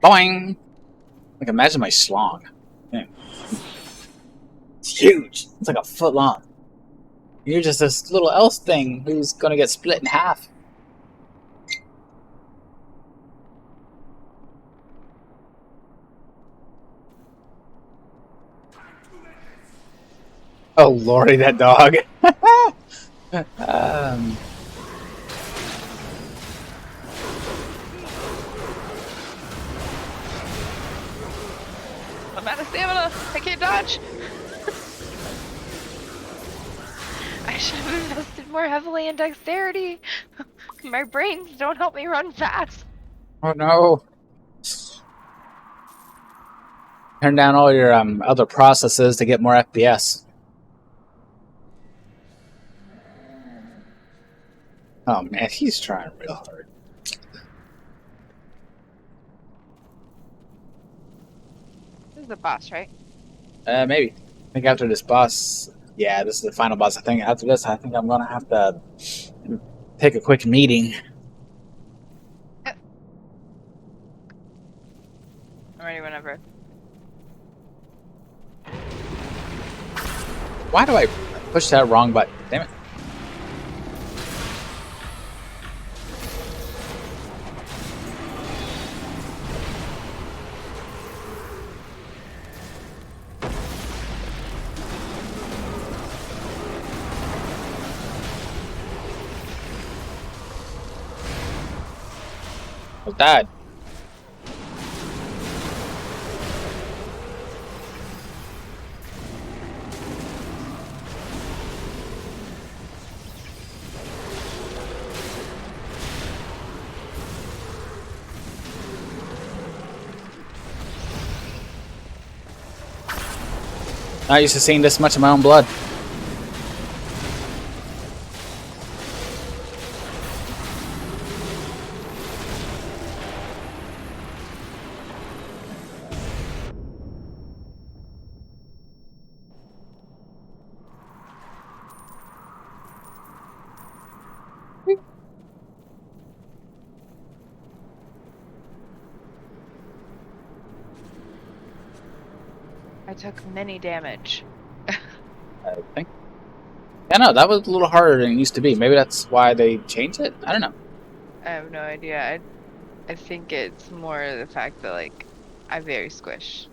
Boing. Like, imagine my schlong. Yeah. It's huge. It's like a foot long. You're just this little else thing who's gonna get split in half. Oh lordy, that dog. um, I'm out of stamina. I can't dodge. I should have invested more heavily in dexterity. My brains don't help me run fast. oh no. Turn down all your other processes to get more FPS. Oh man, he's trying real hard. This is the boss, right? Maybe. I think after this boss, yeah, this is the final boss. I think after this, I think I'm gonna have to take a quick meeting. I'm ready whenever. Why do I push that wrong button? Damn it. What's that? Not used to seeing this much of my own blood. I took many damage. I think. Yeah, no, that was a little harder than it used to be. Maybe that's why they changed it. I don't know. I have no idea. I think it's more the fact that like I very squish.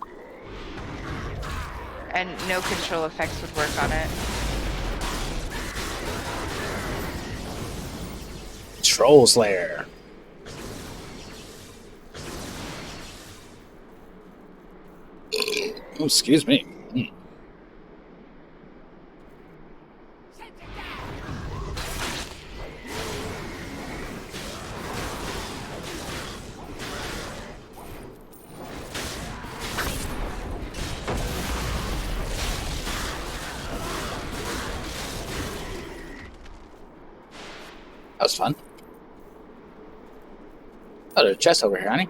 And no control effects would work on it. Troll Slayer. Oh, excuse me. That was fun. Oh, there's a chest over here, honey.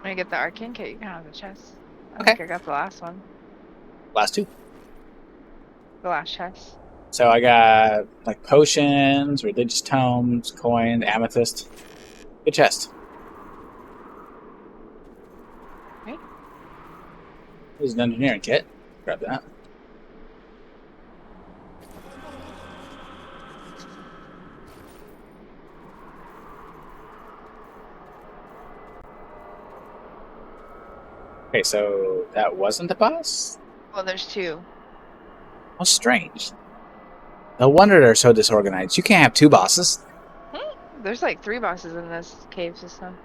When you get the arcane kit, you can have the chest. I Okay. think I got the last one. Last two. The last chest. So I got like potions, religious tomes, coins, amethyst. Good chest. Okay. There's an engineering kit. Grab that. Okay, so that wasn't the boss? Well, there's two. How strange. No wonder they're so disorganized. You can't have two bosses. There's like 3 bosses in this cave system.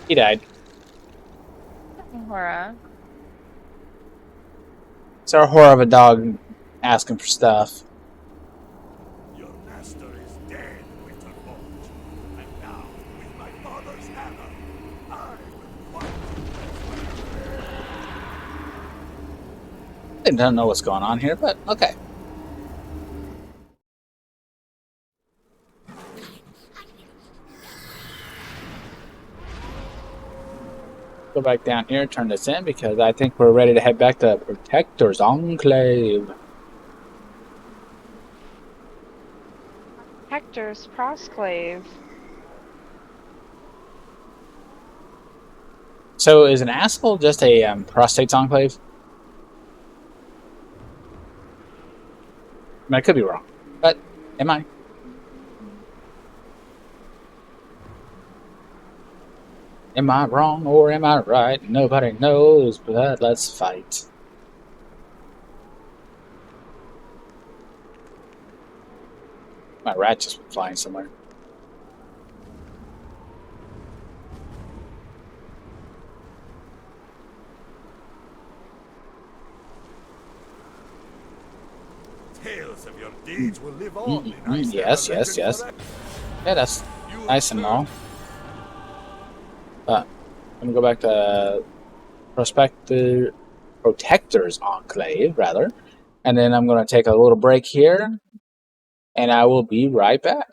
He died. Hora. It's our horror of a dog asking for stuff. Your master is dead, Winterforge. And now, with my father's hammer, I will fight. I don't know what's going on here, but okay. Go back down here, turn this in, because I think we're ready to head back to Protector's Enclave. Hector's Prosclave. So is an asshole just a prostate's enclave? I mean, I could be wrong, but am I? Am I wrong or am I right? Nobody knows, but let's fight. My rat just went flying somewhere. Tales of your deeds will live on in Ice Yes, Hammer yes, legend yes. forever. Yeah, that's You nice and all. serve But I'm gonna go back to Protector's Enclave, rather. And then I'm gonna take a little break here, and I will be right back.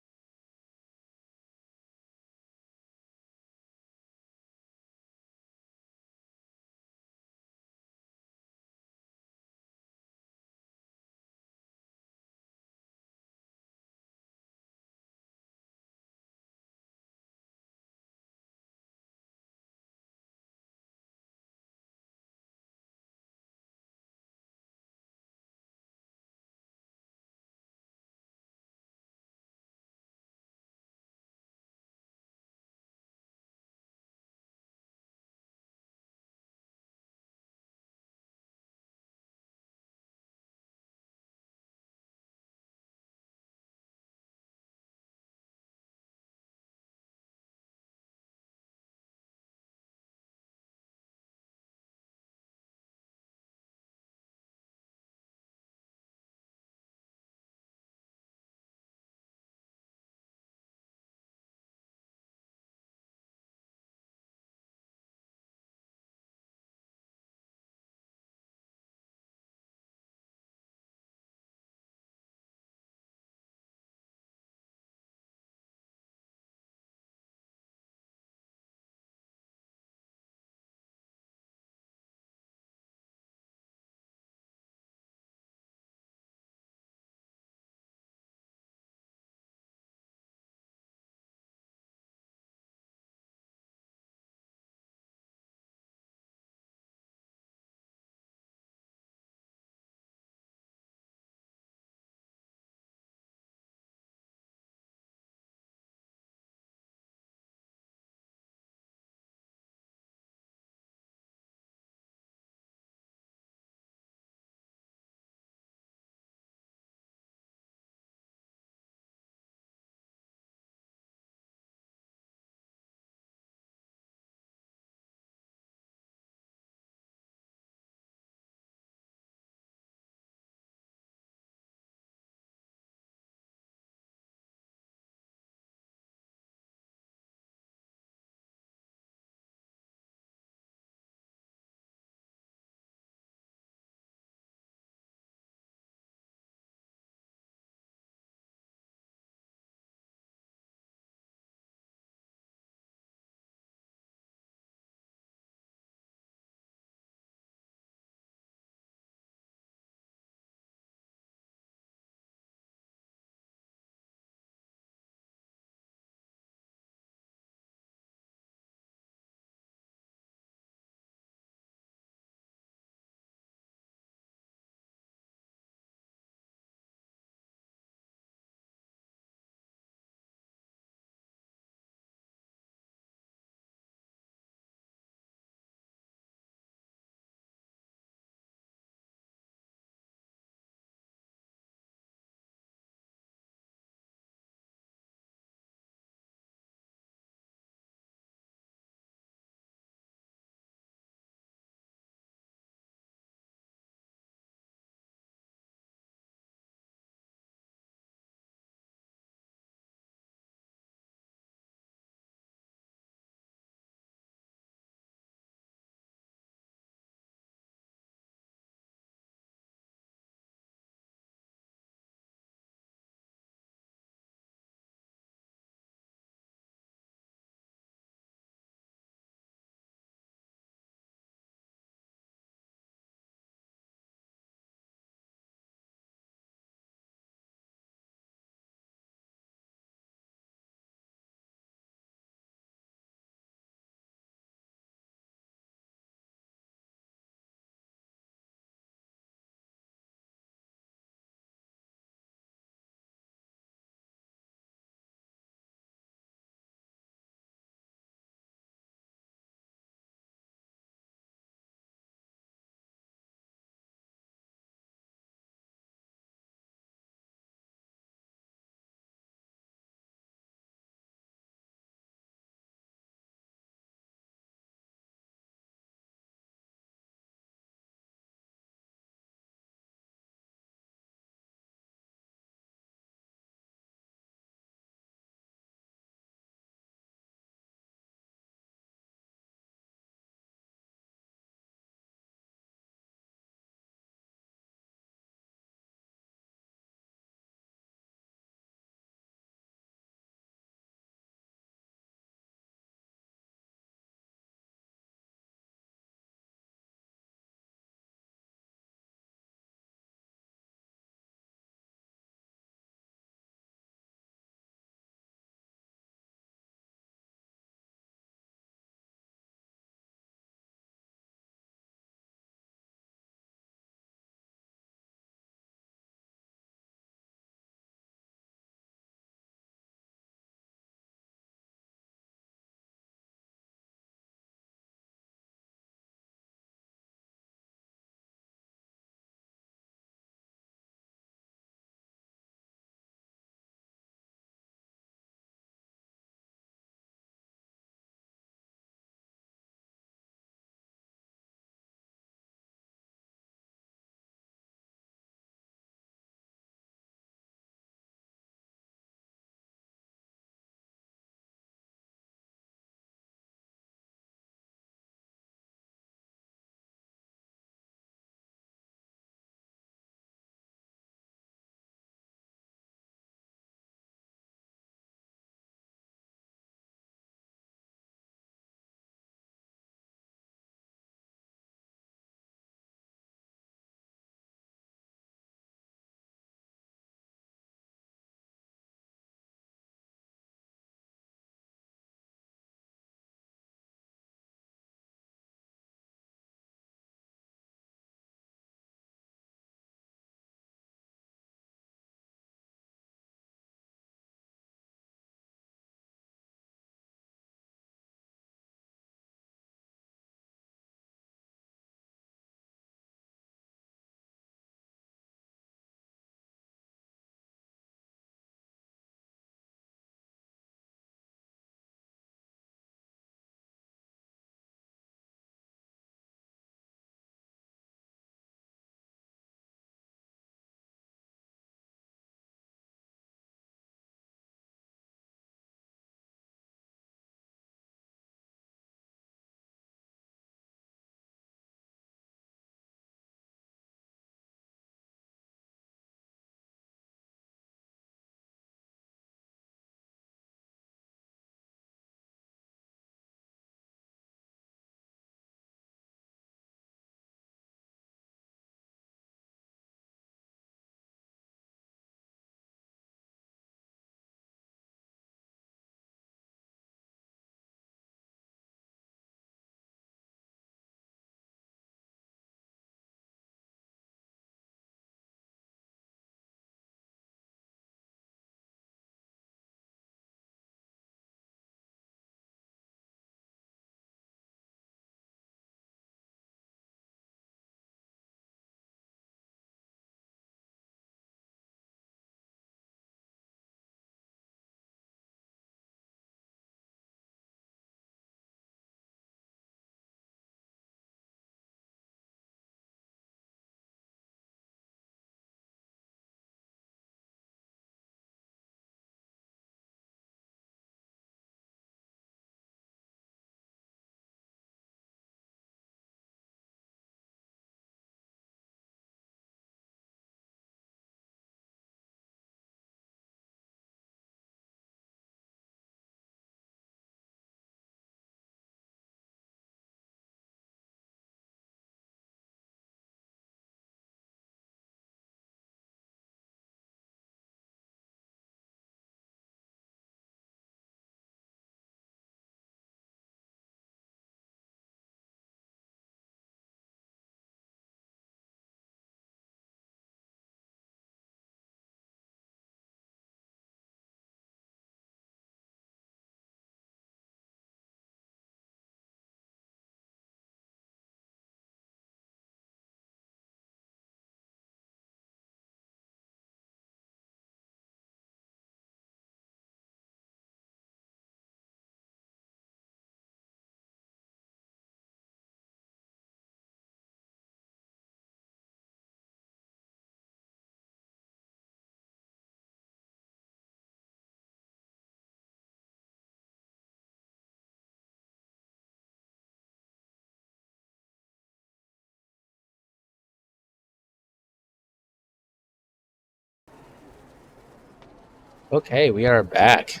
Okay, we are back.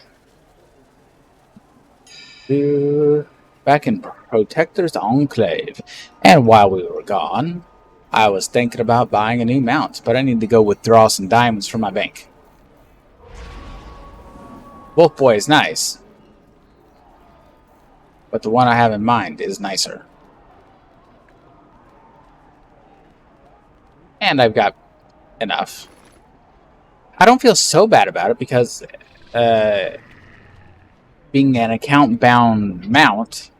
We're back in Protector's Enclave. And while we were gone, I was thinking about buying a new mount, but I need to go withdraw some diamonds from my bank. Wolf Boy is nice, but the one I have in mind is nicer. And I've got enough. I don't feel so bad about it because being an account-bound mount,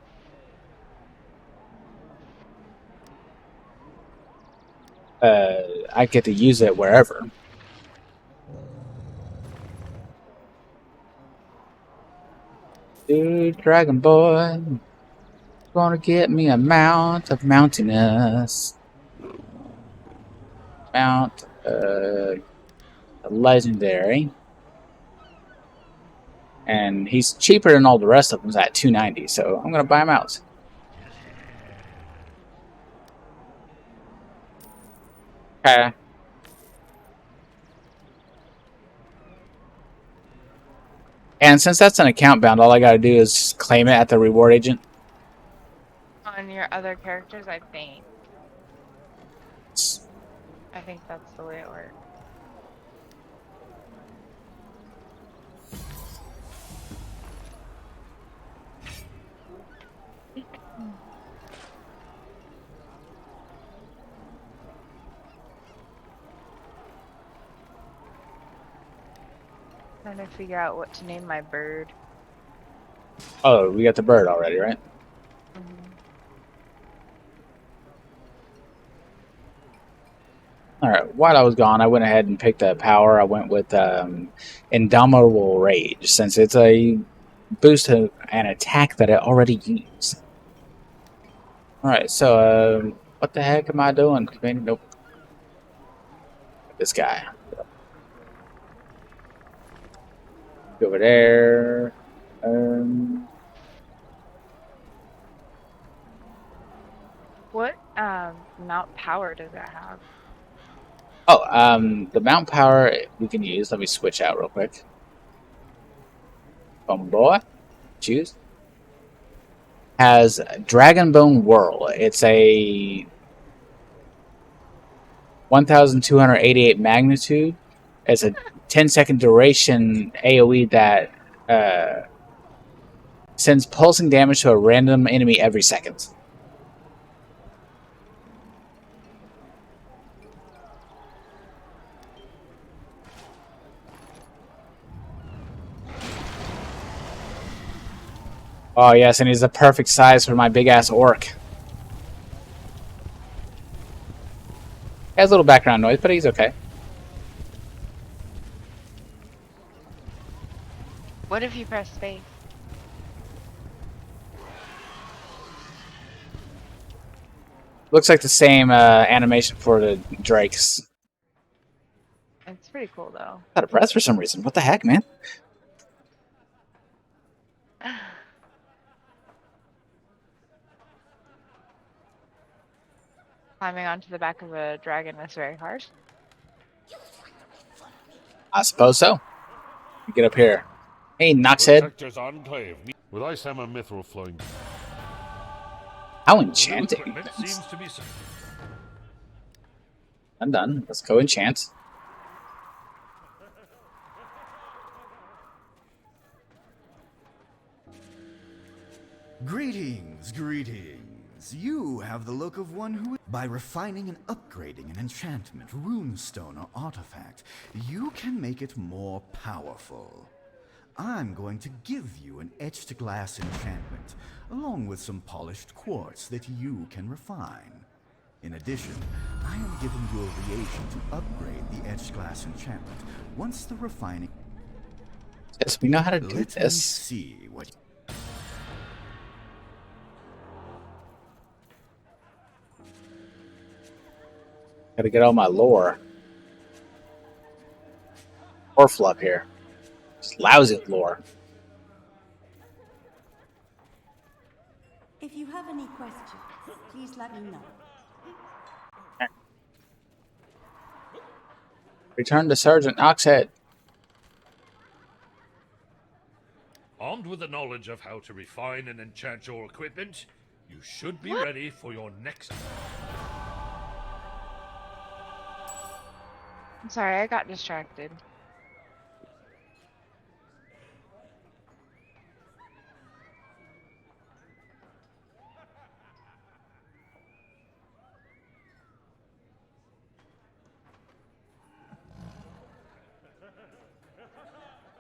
I get to use it wherever. Dude, Dragon Boy, gonna get me a mount of mountainous. Mount, legendary. And he's cheaper than all the rest of them at $290, so I'm gonna buy him out. Okay. And since that's an account bound, all I gotta do is claim it at the reward agent. On your other characters, I think. I think that's the way it works. Trying to figure out what to name my bird. Oh, we got the bird already, right? Alright, while I was gone, I went ahead and picked a power. I went with Indomitable Rage, since it's a boost to an attack that I already use. Alright, so what the heck am I doing? Nope. This guy. Go over there. What mount power does it have? Oh, the mount power we can use. Let me switch out real quick. Boom, boy. Choose. Has Dragonbone Whirl. It's a 1,288 magnitude. It's a 10-second duration AoE that sends pulsing damage to a random enemy every second. Oh yes, and he's the perfect size for my big-ass orc. He has a little background noise, but he's okay. What if you press space? Looks like the same animation for the drakes. It's pretty cool though. Out of breath for some reason. What the heck, man? Climbing onto the back of a dragon is very hard. I suppose so. Get up here. Hey, Knoxhead. Protector's Enclave with ice hammer mithril flowing. How enchanting. Equipment seems to be I'm done. Let's go enchant. Greetings, greetings. You have the look of one who... By refining and upgrading an enchantment, runestone, or artifact, you can make it more powerful. I'm going to give you an etched glass enchantment, along with some polished quartz that you can refine. In addition, I am giving you a reagent to upgrade the etched glass enchantment once the refining... Yes, we know how to do Let me this. see what... Gotta get all my lore. Orful up here. Just lousy lore. If you have any questions, please let me know. Return to Sergeant Knoxhead. Armed with the knowledge of how to refine and enchant your equipment, you should be ready for your next. I'm sorry, I got distracted.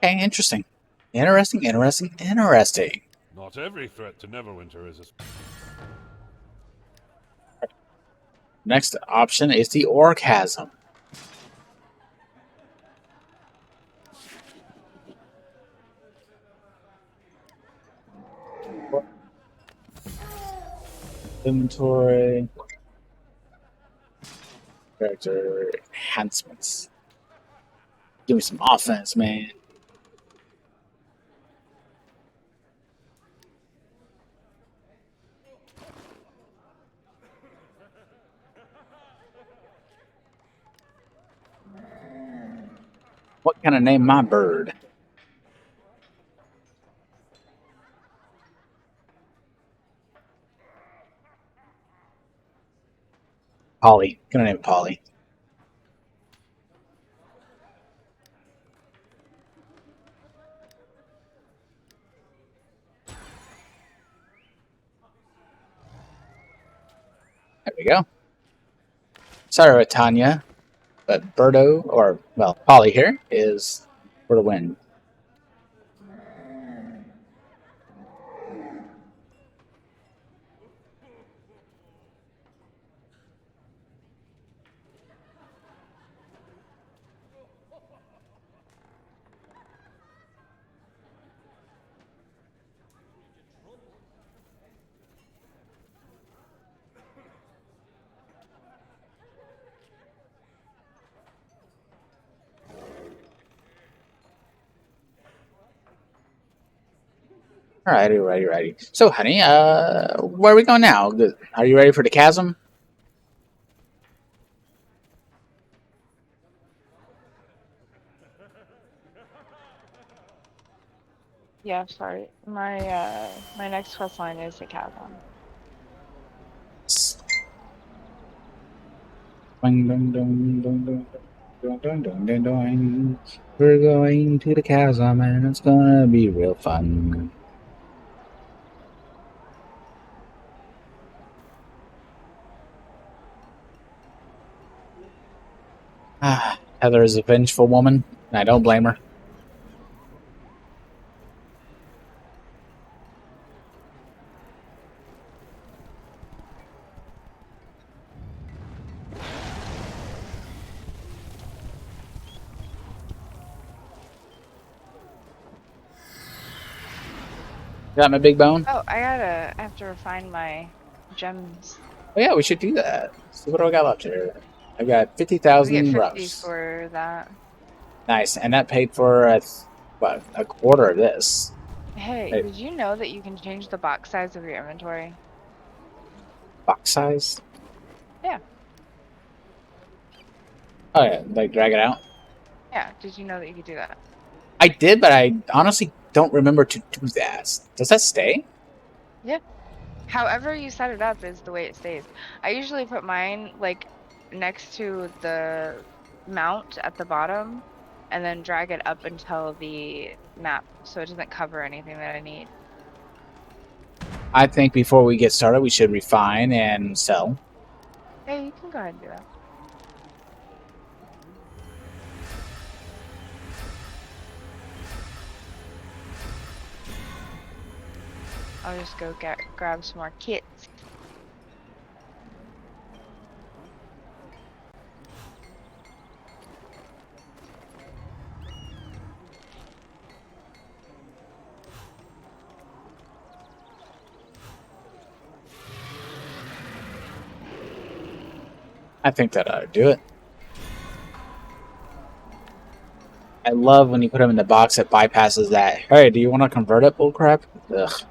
Okay, interesting. Interesting. Not every threat to Neverwinter is as. Next option is the Orgasm. Inventory. Character enhancements. Give me some offense, man. What can I name my bird? Polly. Gonna name it Polly. There we go. Sorry, Tanya, but Birdo, or, well, Polly here, is for the win. Alrighty. So, honey, where are we going now? Are you ready for the chasm? Yeah, sorry. My next quest line is the chasm. Ding, ding, ding, ding, ding, ding, ding, ding, ding, ding. We're going to the chasm, and it's gonna be real fun. Heather is a vengeful woman, and I don't blame her. Got my big bone? Oh, I have to refine my gems. Oh yeah, we should do that. So what do I got left here? I've got We get 50,000 50 roughs. for that. Nice, and that paid for a quarter of this. Hey, Hey, did you know that you can change the box size of your inventory? box size? Yeah, Oh yeah, like drag it out. yeah. Did you know that you could do that? I did, but I honestly don't remember to do that. Does that stay? Yeah. However you set it up is the way it stays. I usually put mine like next to the mount at the bottom and then drag it up until the map so it doesn't cover anything that I need. I think before we get started, we should refine and sell. Hey, you can go ahead and do that. I'll just go grab some more kits. I think that ought to do it. I love when you put them in the box that bypasses that. Hey, do you want to convert it? Bullcrap. Ugh,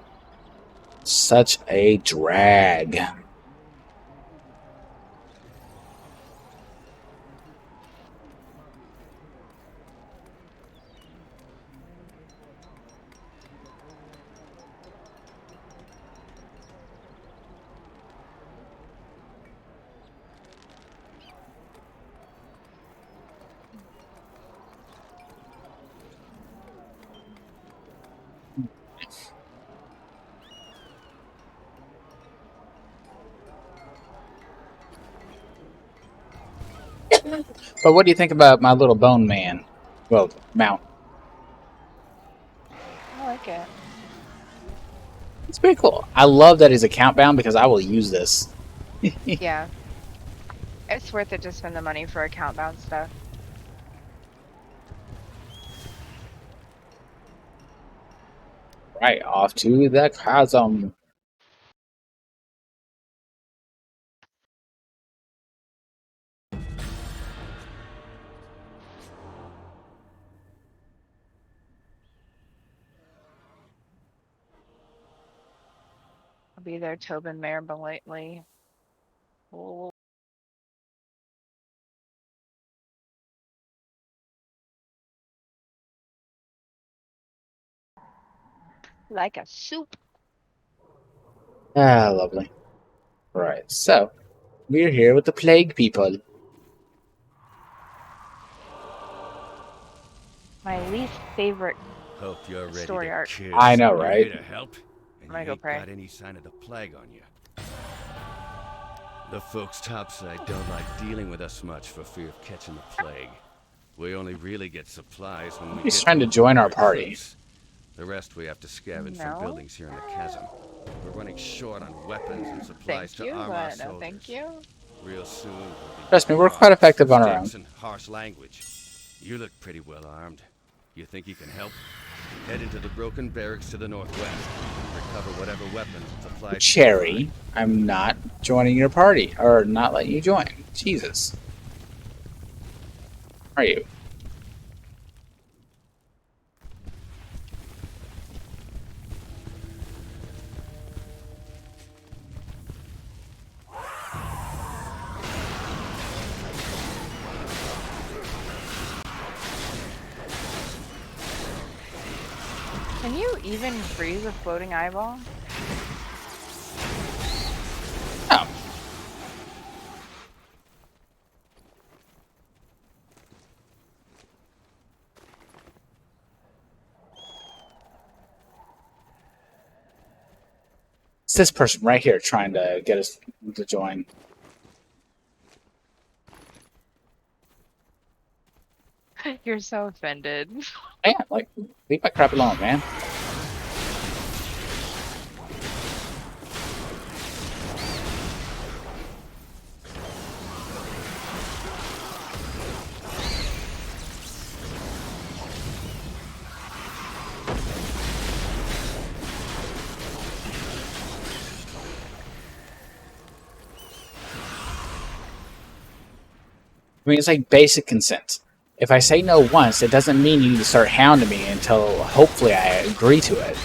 such a drag. But what do you think about my little bone man? Well, mount. I like it. It's pretty cool. I love that he's account bound because I will use this. Yeah. It's worth it to spend the money for account bound stuff. Right, off to the chasm. I'll be there, Tobin Mayor lately. Oh, like a soup. Ah, lovely. Right, so we're here with the plague people. My least favorite Hope you're ready story to arc. kiss. I know, You're right? here to help, and I'm gonna you go ain't pray. got any sign of the plague on you. The folks topside don't like dealing with us much for fear of catching the plague. We only really get supplies when we He's get trying to join our party. troops. The rest we have to scavenge from No. buildings here in the chasm. We're running short on weapons and supplies Thank you, to arm our but no soldiers. thank you. Real soon we'll be Trust me, using we're quite rocks, effective on our own. sticks, and harsh language. You look pretty well armed. You think you can help? Head into the broken barracks to the northwest. Recover whatever weapons and supplies. Cherry, I'm not joining your party, or not letting you join. Jesus. Are you? Can you even freeze a floating eyeball? Oh. It's this person right here trying to get us to join. You're so offended. Man, like, leave my crap alone, man. I mean, it's like basic consent. If I say no once, it doesn't mean you need to start hounding me until hopefully I agree to it.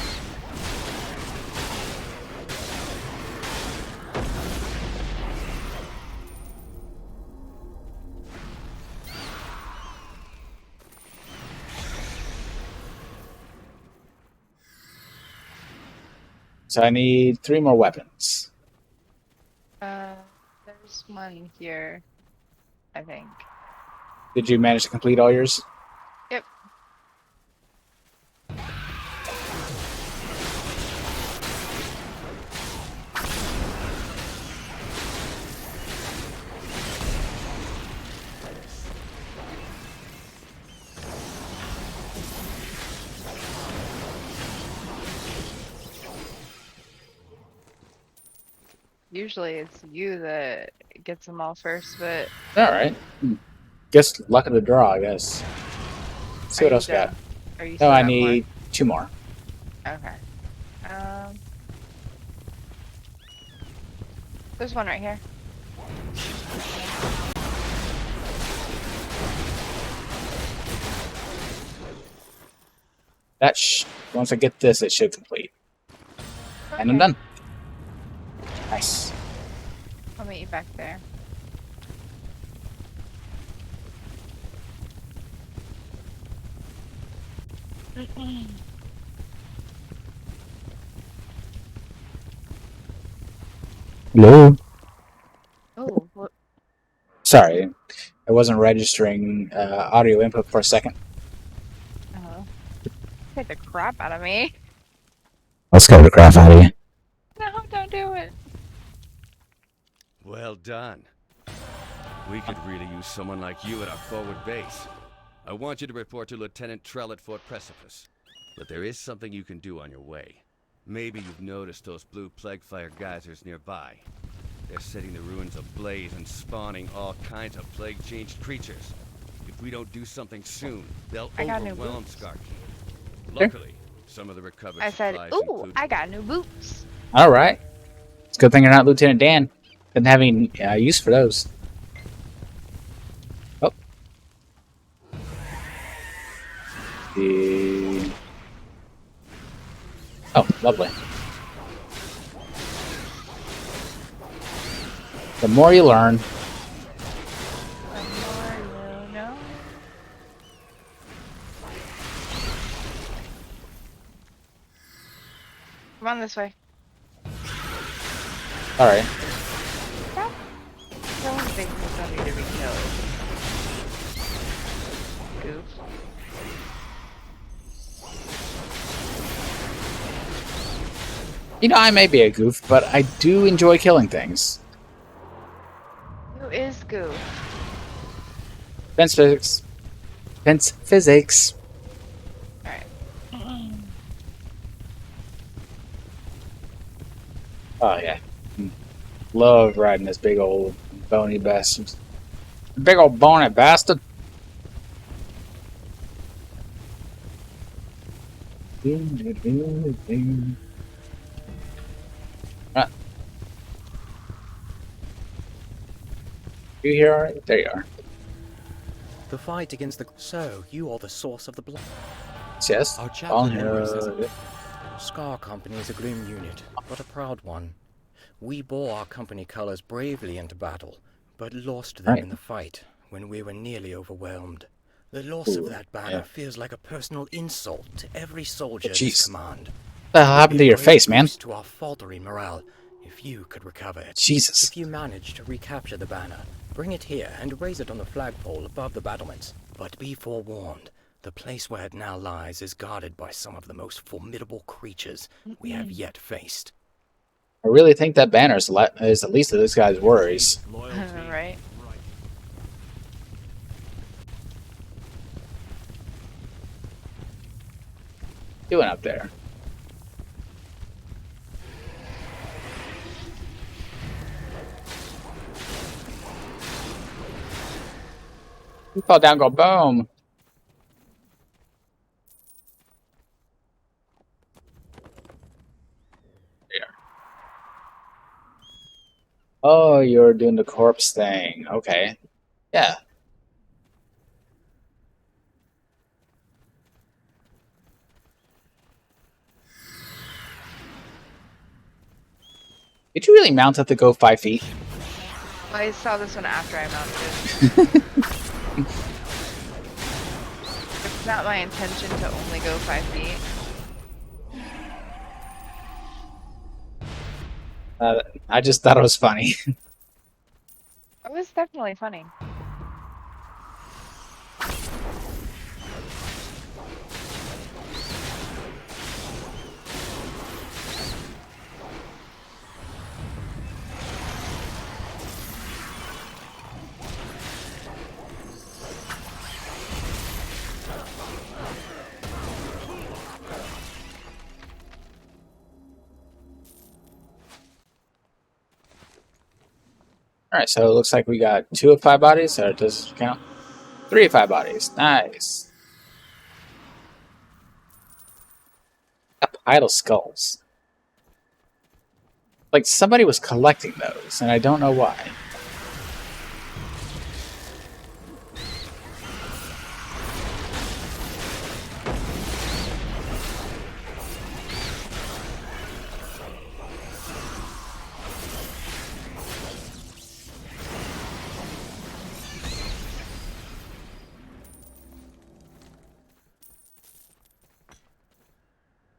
So I need 3 more weapons. There's one here, I think. Did you manage to complete all yours? Yep. Usually it's you that gets them all first, but All right. Guess luck of the draw, I guess. Let's see are what you else we got. done? Are you No, still I got more? need 2 more. Okay. There's one right here. Once I get this, it should complete. Okay. And I'm done. Nice. I'll meet you back there. Hello. Oh, what? Sorry, I wasn't registering audio input for a second. Oh. Hit the crap out of me. I'll scare the crap out of you. No, don't do it. Well done. We could really use someone like you at our forward base. I want you to report to Lieutenant Trell at Fort Precipice. But there is something you can do on your way. Maybe you've noticed those blue plague fire geysers nearby. They're setting the ruins ablaze and spawning all kinds of plague-changed creatures. If we don't do something soon, they'll overwhelm Scarkey. Luckily, some of the recovered supplies ooh, I got new boots. All right. It's a good thing you're not Lieutenant Dan. Didn't have any use for those. Oh. Oh, lovely. The more you learn. The more you know. Come on this way. All right. Those things don't need to be killed. Goof. You know, I may be a goof, but I do enjoy killing things. Who is Goof? Fence physics. Fence physics. Alright. Oh, yeah. Love riding this big old bony bastard. Big old bony bastard. Ah. You here alright? There you are. The fight against the... So, you are the source of the blood. Yes. Our chaplain says it. Scar Company is a grim unit, but a proud one. We bore our company colors bravely into battle, but lost them in the fight when we were nearly overwhelmed. The loss of that banner feels like a personal insult to every soldier in this command. What the hell happened to your face, man? To our faltering morale, if you could recover it. Jesus. If you manage to recapture the banner, bring it here and raise it on the flagpole above the battlements. But be forewarned, the place where it now lies is guarded by some of the most formidable creatures we have yet faced. I really think that banner is the least of this guy's worries. Right. Doing up there? You fall down, go boom. There. Oh, you're doing the corpse thing. Okay. Yeah. Did you really mount up to go 5 feet? I saw this one after I mounted it. It's not my intention to only go 5 feet. I just thought it was funny. It was definitely funny. Alright, so it looks like we got 2 of 5 bodies, or does it count? 3 of 5 bodies. Nice. A pile of skulls. Like somebody was collecting those, and I don't know why.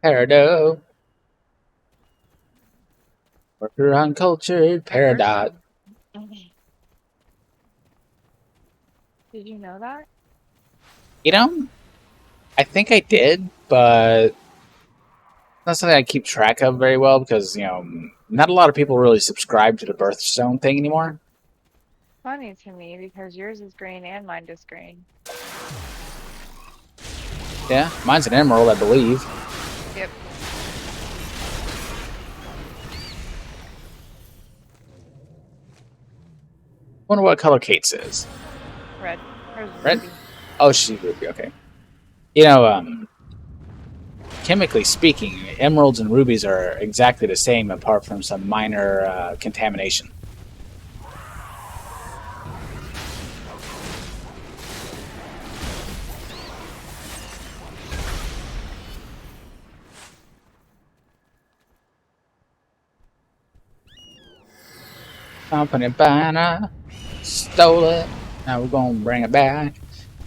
Peridot. Worker uncultured Peridot. Did you know that? You know, I think I did, but not something I keep track of very well because, you know, not a lot of people really subscribe to the birthstone thing anymore. funny to me because yours is green and mine is green. Yeah, mine's an emerald, I believe. Yep. Wonder what color Kate's is. Red. Hers is Red? ruby. Oh, she's ruby. Okay. You know, chemically speaking, emeralds and rubies are exactly the same, apart from some minor contamination. Company banner, stole it. Now we're gonna bring it back.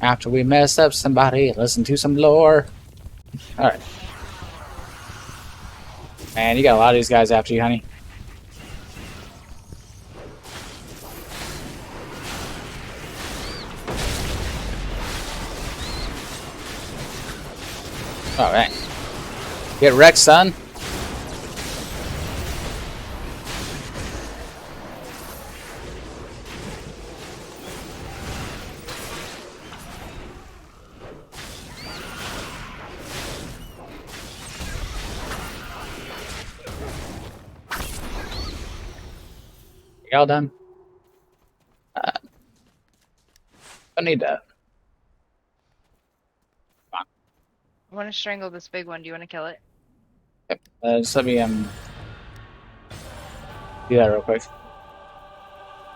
After we mess up somebody, listen to some lore. Alright. Man, you got a lot of these guys after you, honey. Alright. Get wrecked, son. Y'all done? I need that. I want to strangle this big one. Do you want to kill it? Yep. Just let me do that real quick.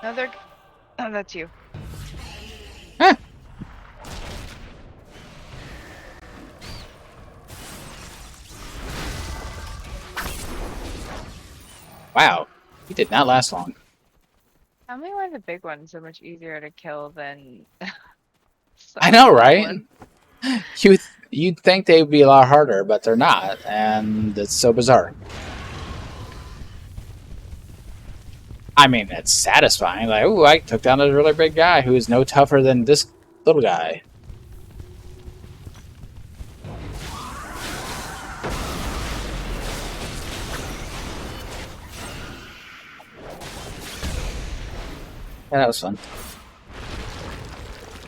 No, they're. Oh, that's you. Huh. Wow, he did not last long. Tell me why the big one's so much easier to kill than. I know, right? You'd think they'd be a lot harder, but they're not, and it's so bizarre. I mean, it's satisfying. Like, ooh, I took down a really big guy who is no tougher than this little guy. Yeah, that was fun.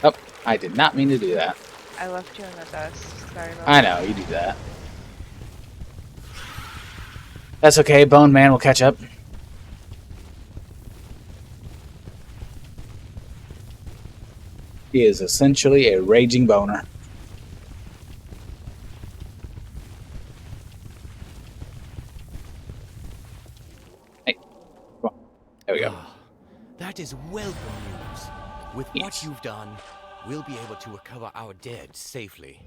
Oh, I did not mean to do that. I left you in the dust. Sorry about I that. know, you do that. That's okay, Bone Man will catch up. He is essentially a raging boner. Hey, come on. There we go. That is welcome news. With Yes. what you've done, we'll be able to recover our dead safely.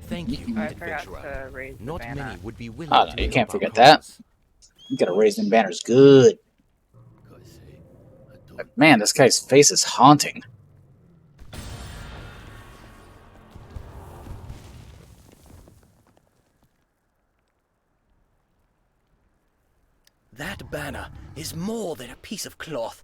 Thank you, Oh, I forgot adventurer. to raise the Not banner. many would be willing Oh, to no, you help can't our forget that. cause. You gotta raise them banners good. But man, this guy's face is haunting. That banner is more than a piece of cloth.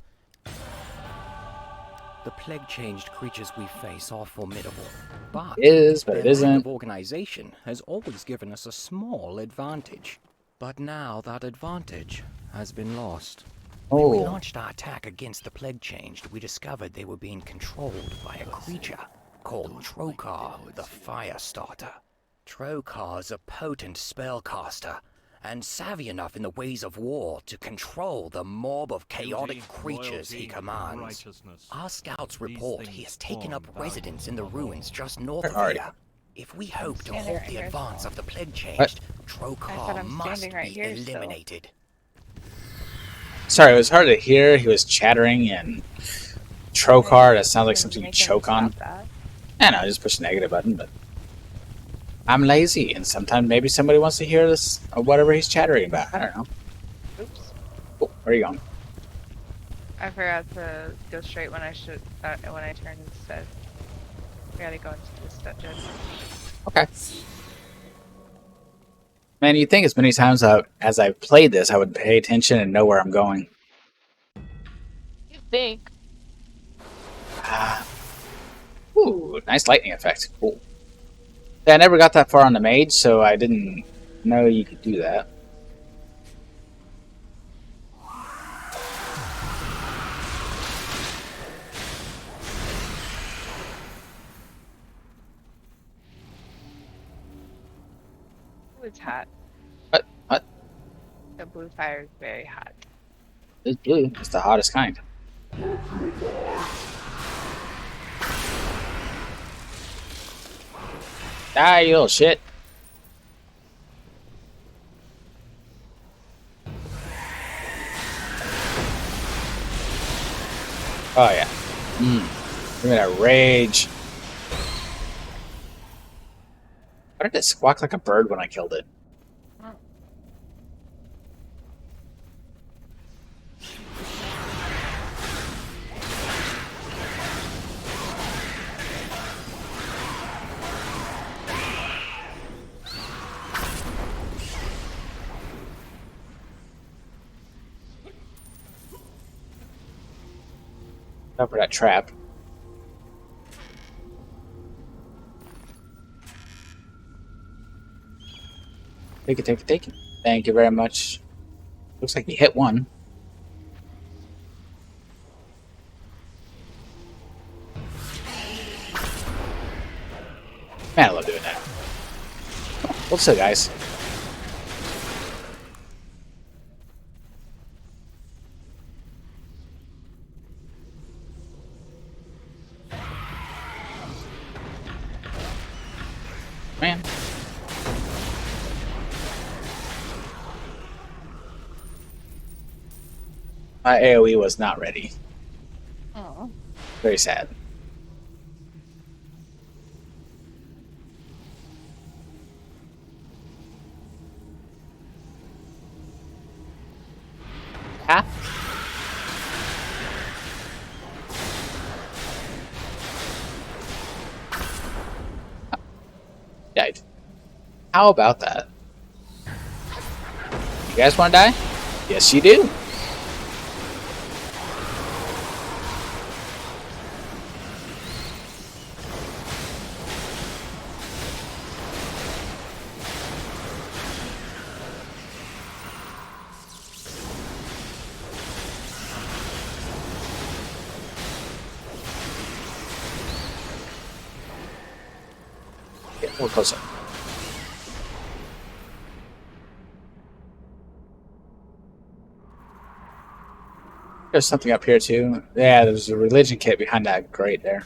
The plague-changed creatures we face are formidable, but It is, but their it lack isn't. of organization has always given us a small advantage. But now that advantage has been lost. When we Oh, launched our attack against the plague-changed, we discovered they were being controlled by a creature called Trokar, the Firestarter. Trokar's a potent spellcaster, and savvy enough in the ways of war to control the mob of chaotic creatures he commands. Our scouts report he has taken up residence in the ruins just north where of are you? here. If we hope to Standing halt right the here. advance of the plague What? changed, I said Trokar I'm must standing right be here still. eliminated. Sorry, it was hard to hear. He was chattering and Trokar. That sounds like Can something you make him choke on. stop that. I know, just push the negative button, but I'm lazy, and sometimes maybe somebody wants to hear this or whatever he's chattering about. I don't know. Oops. Oh, where are you going? I forgot to go straight when I should. When I turned instead. We gotta go into this dungeon. Okay. Man, you'd think as many times as I've played this, I would pay attention and know where I'm going. You think? Ah. Ooh, nice lightning effect. Cool. Yeah, I never got that far on the mage, so I didn't know you could do that. It's hot. What? What? The blue fire is very hot. It's blue. It's the hottest kind. Die, you little shit. Oh, yeah. Give me that rage. Why did it squawk like a bird when I killed it? Up for that trap. Take it, take it, take it. Thank you very much. Looks like you hit one. Man, I love doing that. What's up, guys? Man. My AoE was not ready. Oh. Very sad. Ah. Died. How about that? You guys want to die? Yes, you do. Get a little closer. There's something up here too. Yeah, there's a religion kit behind that grate there.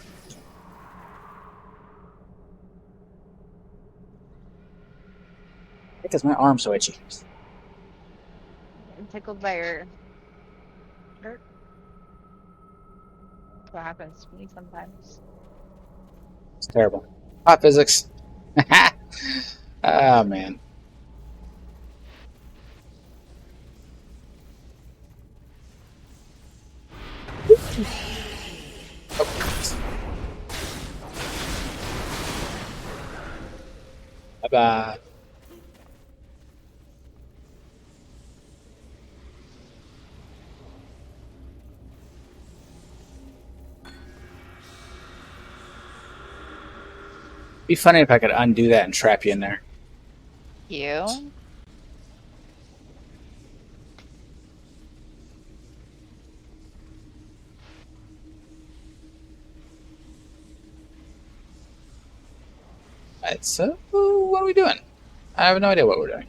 Because my arm's so itchy. I'm tickled by your shirt. That's what happens to me sometimes. It's terrible. Hot physics. Oh man. Bye bye. Be funny if I could undo that and trap you in there. You? Alright, so what are we doing? I have no idea what we're doing.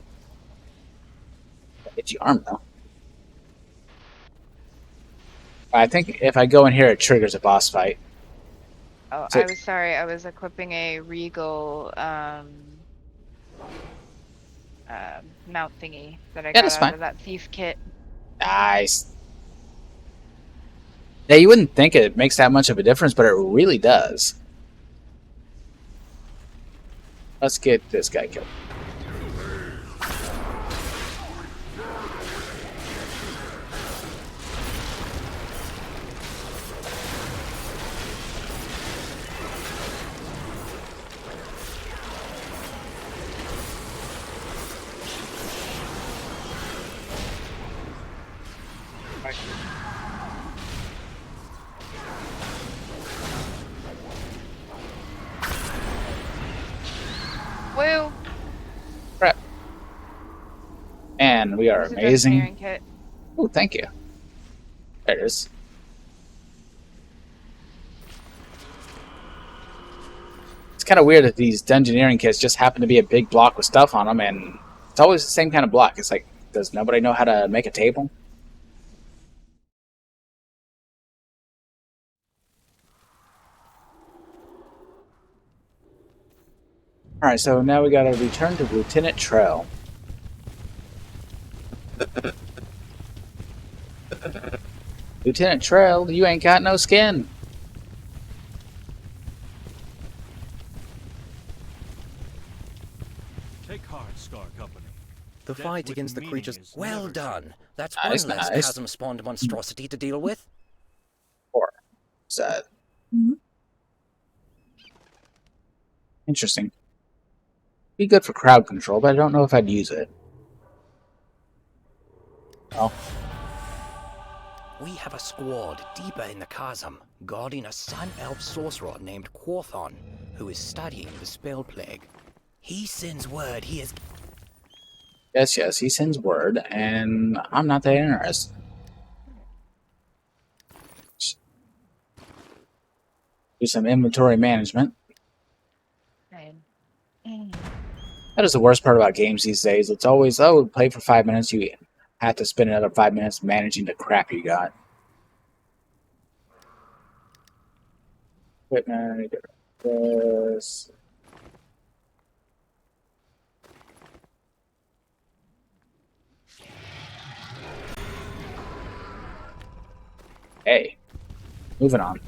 Itchy arm though. I think if I go in here, it triggers a boss fight. Oh, So- I was sorry. I was equipping a regal mount thingy that I Yeah, got that's out fine. of that thief kit. Nice. Yeah, you wouldn't think it makes that much of a difference, but it really does. Let's get this guy killed. Woo! Crap. And we are There's a dress amazing. engineering kit. Oh, thank you. There it is. kind of weird that these dungeoneering kits just happen to be a big block with stuff on them, and it's always the same kind of block. It's like, does nobody know how to make a table? Alright, so now we gotta return to Lieutenant Trell. Lieutenant Trell, you ain't got no skin. Take heart, Scar Company. The Death fight with against the meaning creatures. is Well never done. That's Nice, one less nice. chasm-spawned monstrosity to deal with. Or sad. Interesting. Be good for crowd control, but I don't know if I'd use it. Oh. We have a squad deeper in the chasm, guarding a sun elf sorcerer named Quorthon, who is studying the spell plague. He sends word he is... Yes, he sends word, and I'm not that interested. Do some inventory management. That is the worst part about games these days. It's always, oh, play for 5 minutes, you have to spend another 5 minutes managing the crap you got. Equipment, this. Hey, moving on.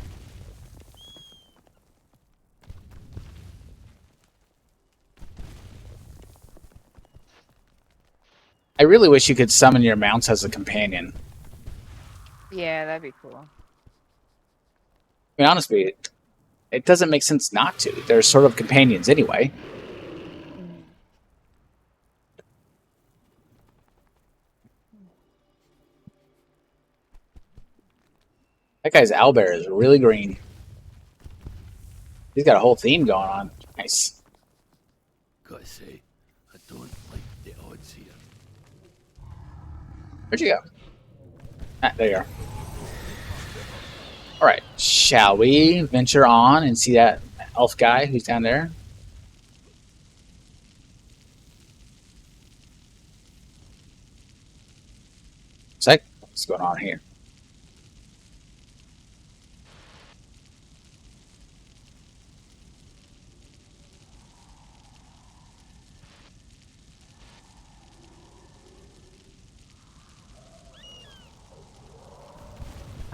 I really wish you could summon your mounts as a companion. Yeah, that'd be cool. I mean, honestly, it doesn't make sense not to. They're sort of companions anyway. That guy's owlbear is really green. He's got a whole theme going on. Nice. Gotta say, I don't like the odds here. Where'd you go? Ah, there you are. Alright, shall we venture on and see that elf guy who's down there? Psych, what's going on here?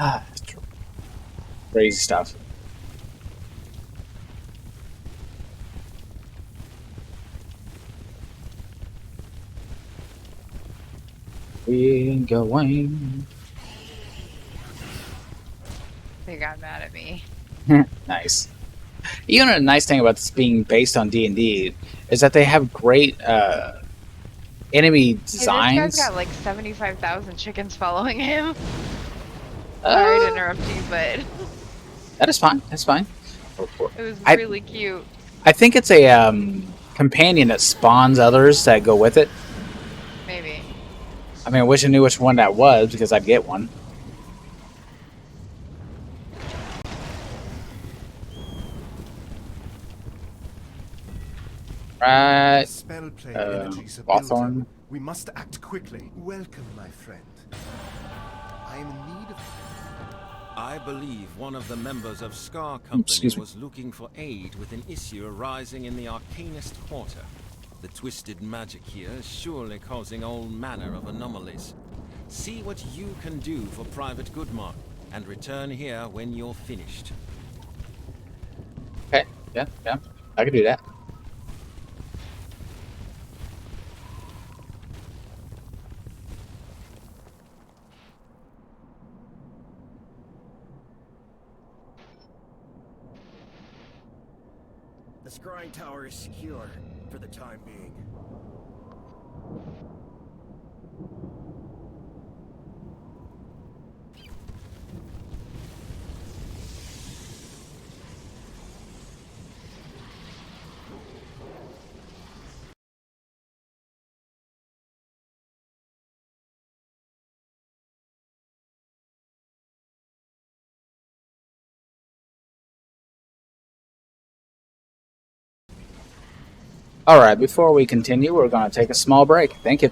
Ah, crazy stuff. We going. They got mad at me. Nice. You know, a nice thing about this being based on D&D is that they have great enemy designs. Hey, this guy's got like 75,000 chickens following him. Sorry to interrupt you, but that is fine. That's fine. it was I- really cute. I think it's a companion that spawns others that go with it. Maybe. I mean, I wish I knew which one that was because I'd get one. Right. Spell plague energies are Hawthorne. building. We must act quickly. Welcome, my friend. I am in need of... I believe one of the members of Scar Company Excuse me. was looking for aid with an issue arising in the Arcanist Quarter. The twisted magic here is surely causing all manner of anomalies. See what you can do for Private Goodmark, and return here when you're finished. Okay, yeah, I can do that. The scrying tower is secure for the time being. Alright, before we continue, we're going to take a small break. Thank you.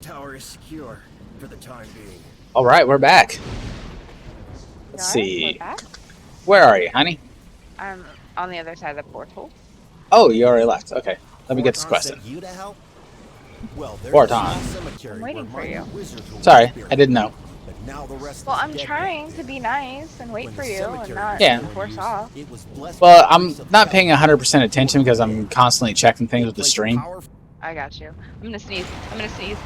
Tower is secure for the time being. All right, we're back. Let's Alright, see. we're back. Where are you, honey? I'm on the other side of the portal. Oh, you already left. Okay, let me get this quest in. You to help? Well, there's Forton. I'm waiting for you. Sorry, I didn't know. But now the rest Well, is I'm dead trying back to be there. nice and wait When for the you and cemetery not Yeah. force off. It was blessed Well, by the I'm grace of not paying God. 100% attention because I'm constantly checking things with the stream. I got you. I'm gonna sneeze. I'm gonna sneeze.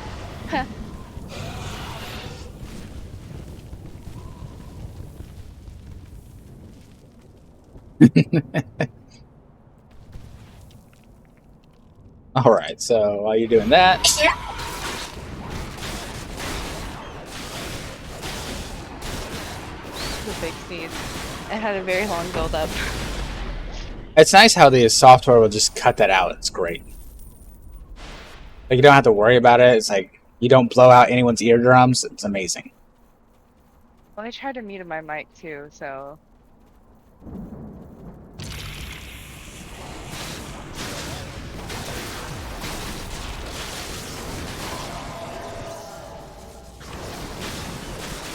All right, so while you're doing that, The big sneeze. It had a very long build up. it's nice how the software will just cut that out. It's great. Like you don't have to worry about it. It's like you don't blow out anyone's eardrums. It's amazing. Well, I tried to mute my mic too, so.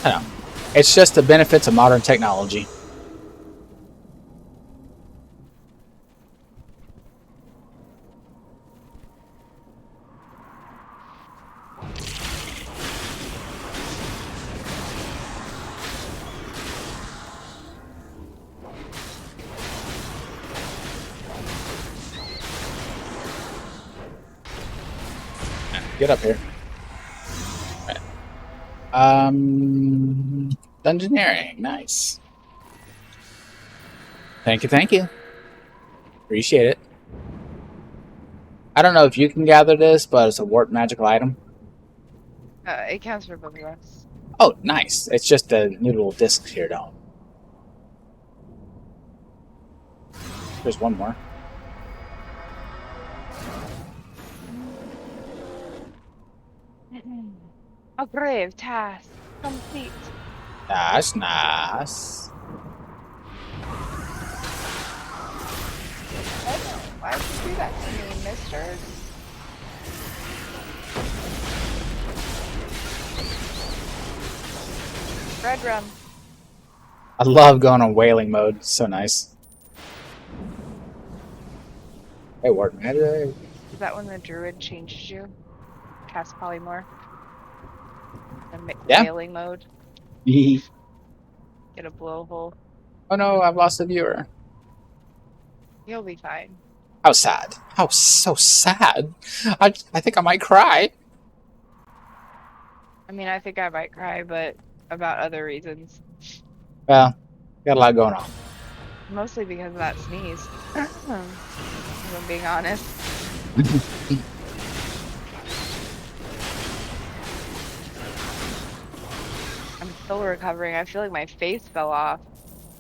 I know. It's just the benefits of modern technology. Get up here. Right. Dungeoneering. Nice. Thank you, thank you. Appreciate it. I don't know if you can gather this, but it's a warped magical item. It counts for both of us. Oh, nice. It's just the new little disc here, though. There's one more. A grave task complete. Nice, nice. Why would you do that to me, mister? Red rum. I love going on whaling mode. It's so nice. Hey, warp magic. Is that when the druid changes you? Cast polymorph? And Yeah. whaling mode? Get a blowhole. Oh no, I've lost a viewer. You'll be fine. How sad. How so sad. I think I might cry. I mean, I think I might cry, but about other reasons. Well, got a lot going on. Mostly because of that sneeze. If I'm being honest. I'm still recovering. I feel like my face fell off.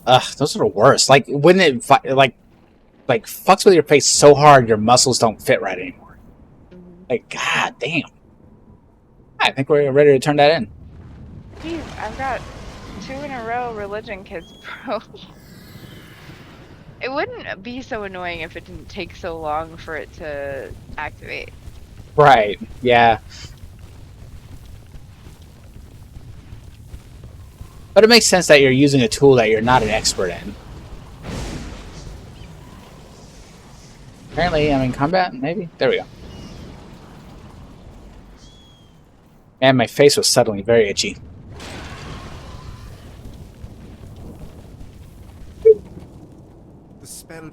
Ugh, those are the worst. Like, when it like fucks with your face so hard your muscles don't fit right anymore. Like, god damn. I think we're ready to turn that in. Jeez, I've got 2 in a row religion kids, bro. It wouldn't be so annoying if it didn't take so long for it to activate. Right, yeah. But it makes sense that you're using a tool that you're not an expert in. Apparently, I'm in combat, maybe? There we go. Man, my face was suddenly very itchy. The spell.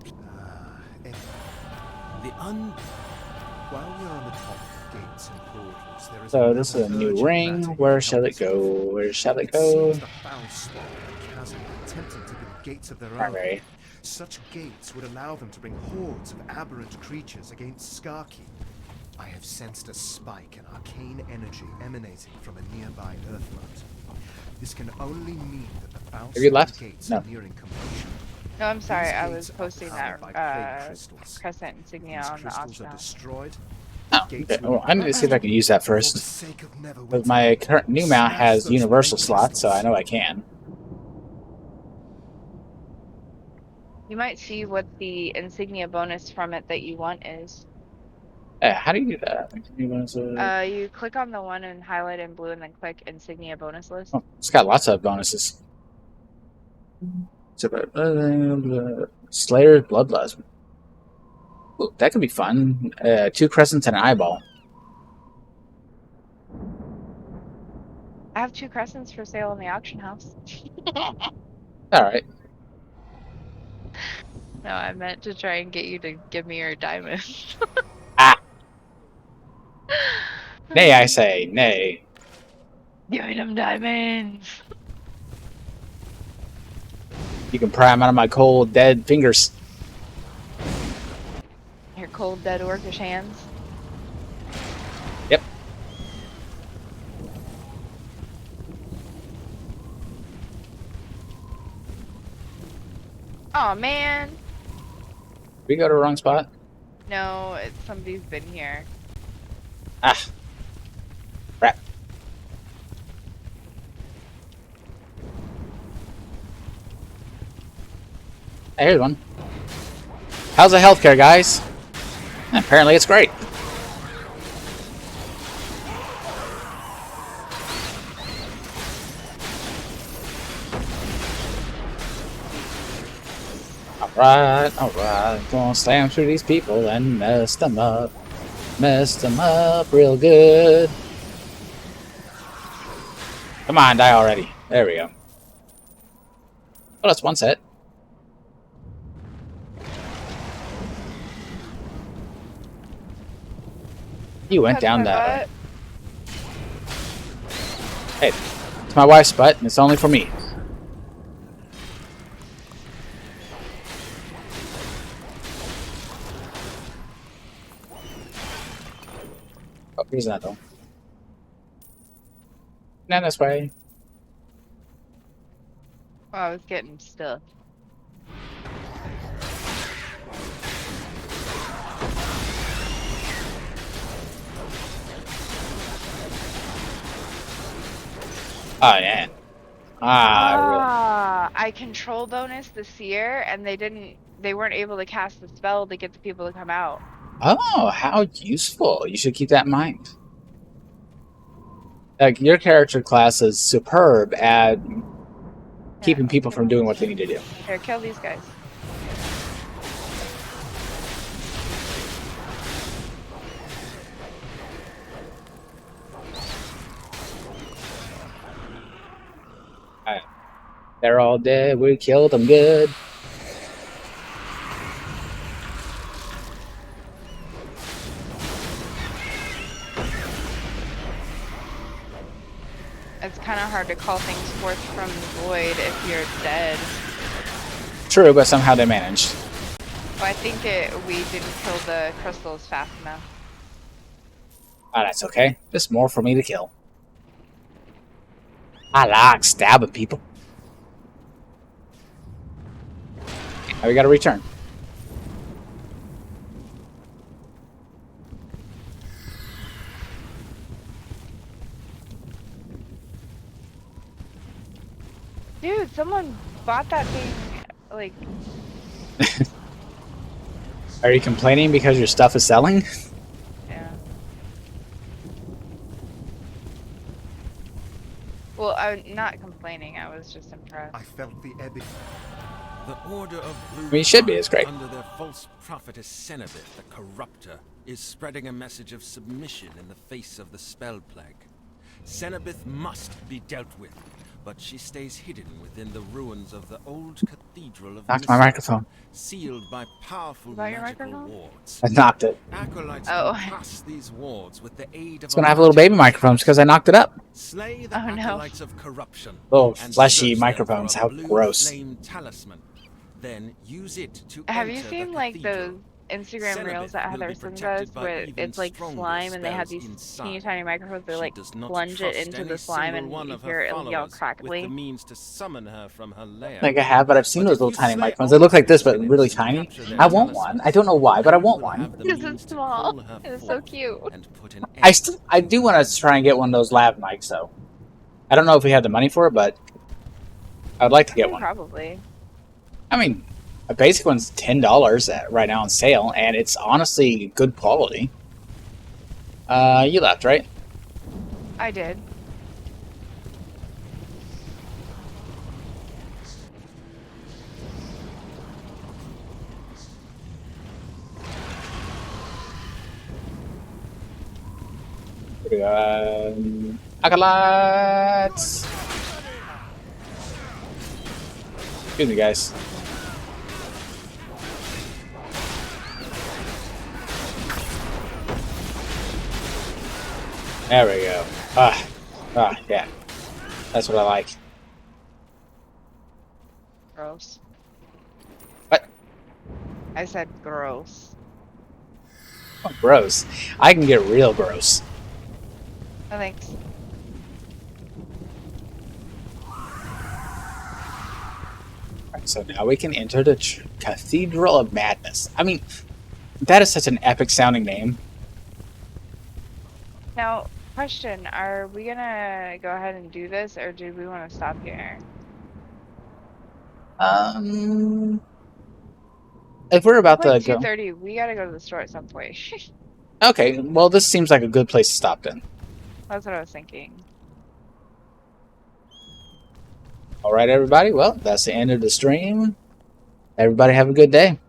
While we're on the top of gates and portals, there is So this is a new ring. Where shall it go? Where shall it go? The foul spawn in the chasm attempting to build gates of their own. Primary. Such gates would allow them to bring hordes of aberrant creatures against Skarkeep. I have sensed a spike in arcane energy emanating from a nearby earthmote. This can only mean that the foul Have you left? gates No. are nearing completion. No, I'm sorry. These I gates was are posting powered by that plague crystals. crescent insignia These on the crystals are Oshna. destroyed. Oh, okay. Well, I need to see if I can use that first. Because my current new mount has universal slots, so I know I can. You might see what the insignia bonus from it that you want is. How do you do that? You click on the one and highlight in blue, and then click Insignia bonus list. Oh, it's got lots of bonuses. Slayer's Bloodlust. Ooh, that could be fun. 2 crescents and an eyeball. I have 2 crescents for sale in the auction house. Alright. No, I meant to try and get you to give me your diamond. Ah! Nay, I say, nay. Give me them diamonds! You can pry them out of my cold, dead fingers. Your cold, dead orcish hands. Yep. Oh man! We go to the wrong spot? No, somebody's been here. Ah. Crap. Hey, here's one. How's the healthcare, guys? Apparently it's great. Alright. Gonna slam through these people and mess them up. Mess them up real good. Come on, die already. There we go. Oh, that's one set. You went down that way. Hey, it's my wife's butt, and it's only for me. Oh, here's that though. Not this way. Oh, I was getting stuff. Oh yeah. I control bonus the seer, and they weren't able to cast the spell to get the people to come out. Oh, how useful. You should keep that in mind. Like, your character class is superb at keeping people from doing what they need to do. Here, kill these guys. Alright. They're all dead. We killed them good. It's kind of hard to call things forth from the void if you're dead. True, but somehow they managed. Well, I think we didn't kill the crystals fast enough. Oh, that's okay. There's more for me to kill. I like stabbing people. Now we gotta return. Dude, someone bought that thing, like... Are you complaining because your stuff is selling? Yeah. Well, I'm not complaining, I was just impressed. I felt the ebbing. The Order of Blue I mean, it should be, it's great. under their false prophetess Cenobith, the Corrupter, is spreading a message of submission in the face of the spell plague. Cenobith must be dealt with, but she stays hidden within the ruins of the old cathedral of Knocked my microphone. sealed by powerful magical wards. I knocked it. Acolytes Oh. can pass these wards with the aid of It's gonna have little baby microphones because I knocked it up. Slay the acolytes of corruption. Little and fleshy search them microphones. for a How blue gross. flame talisman. Then use it to Have you enter seen the like cathedral. those Instagram Cenobith reels that will Heather be Sim protected does by where even it's like stronger slime and they have spells these inside. teeny tiny microphones that She like does not plunge it trust into any the slime single and one you of hear her it yell followers with the crackly. means to summon her from her lair. Like I have, but I've seen But those if little you tiny slay microphones. all They look like this, three but really Cenobiths and tiny. capture their I want talismans, one. I don't know why, but I you want will one. have the This is means to small. call her It's so forth cute. and put an end I do want to try and get one of those lav mics, though. I don't know if we have the money for it, but I'd like to get one. Probably. I mean, a basic one's $10 right now on sale, and it's honestly good quality. You left, right? I did. Here we go. Acolytes! Excuse me, guys. There we go. Yeah. That's what I like. Gross. What? I said gross. Oh, gross. I can get real gross. No thanks. Alright, so now we can enter the Cathedral of Madness. I mean, that is such an epic sounding name. Now, question, are we gonna go ahead and do this, or do we want to stop here? If we're It's about like to go... 2:30. We gotta go to the store at some point. Okay, well, this seems like a good place to stop then. That's what I was thinking. Alright, everybody. Well, that's the end of the stream. Everybody have a good day.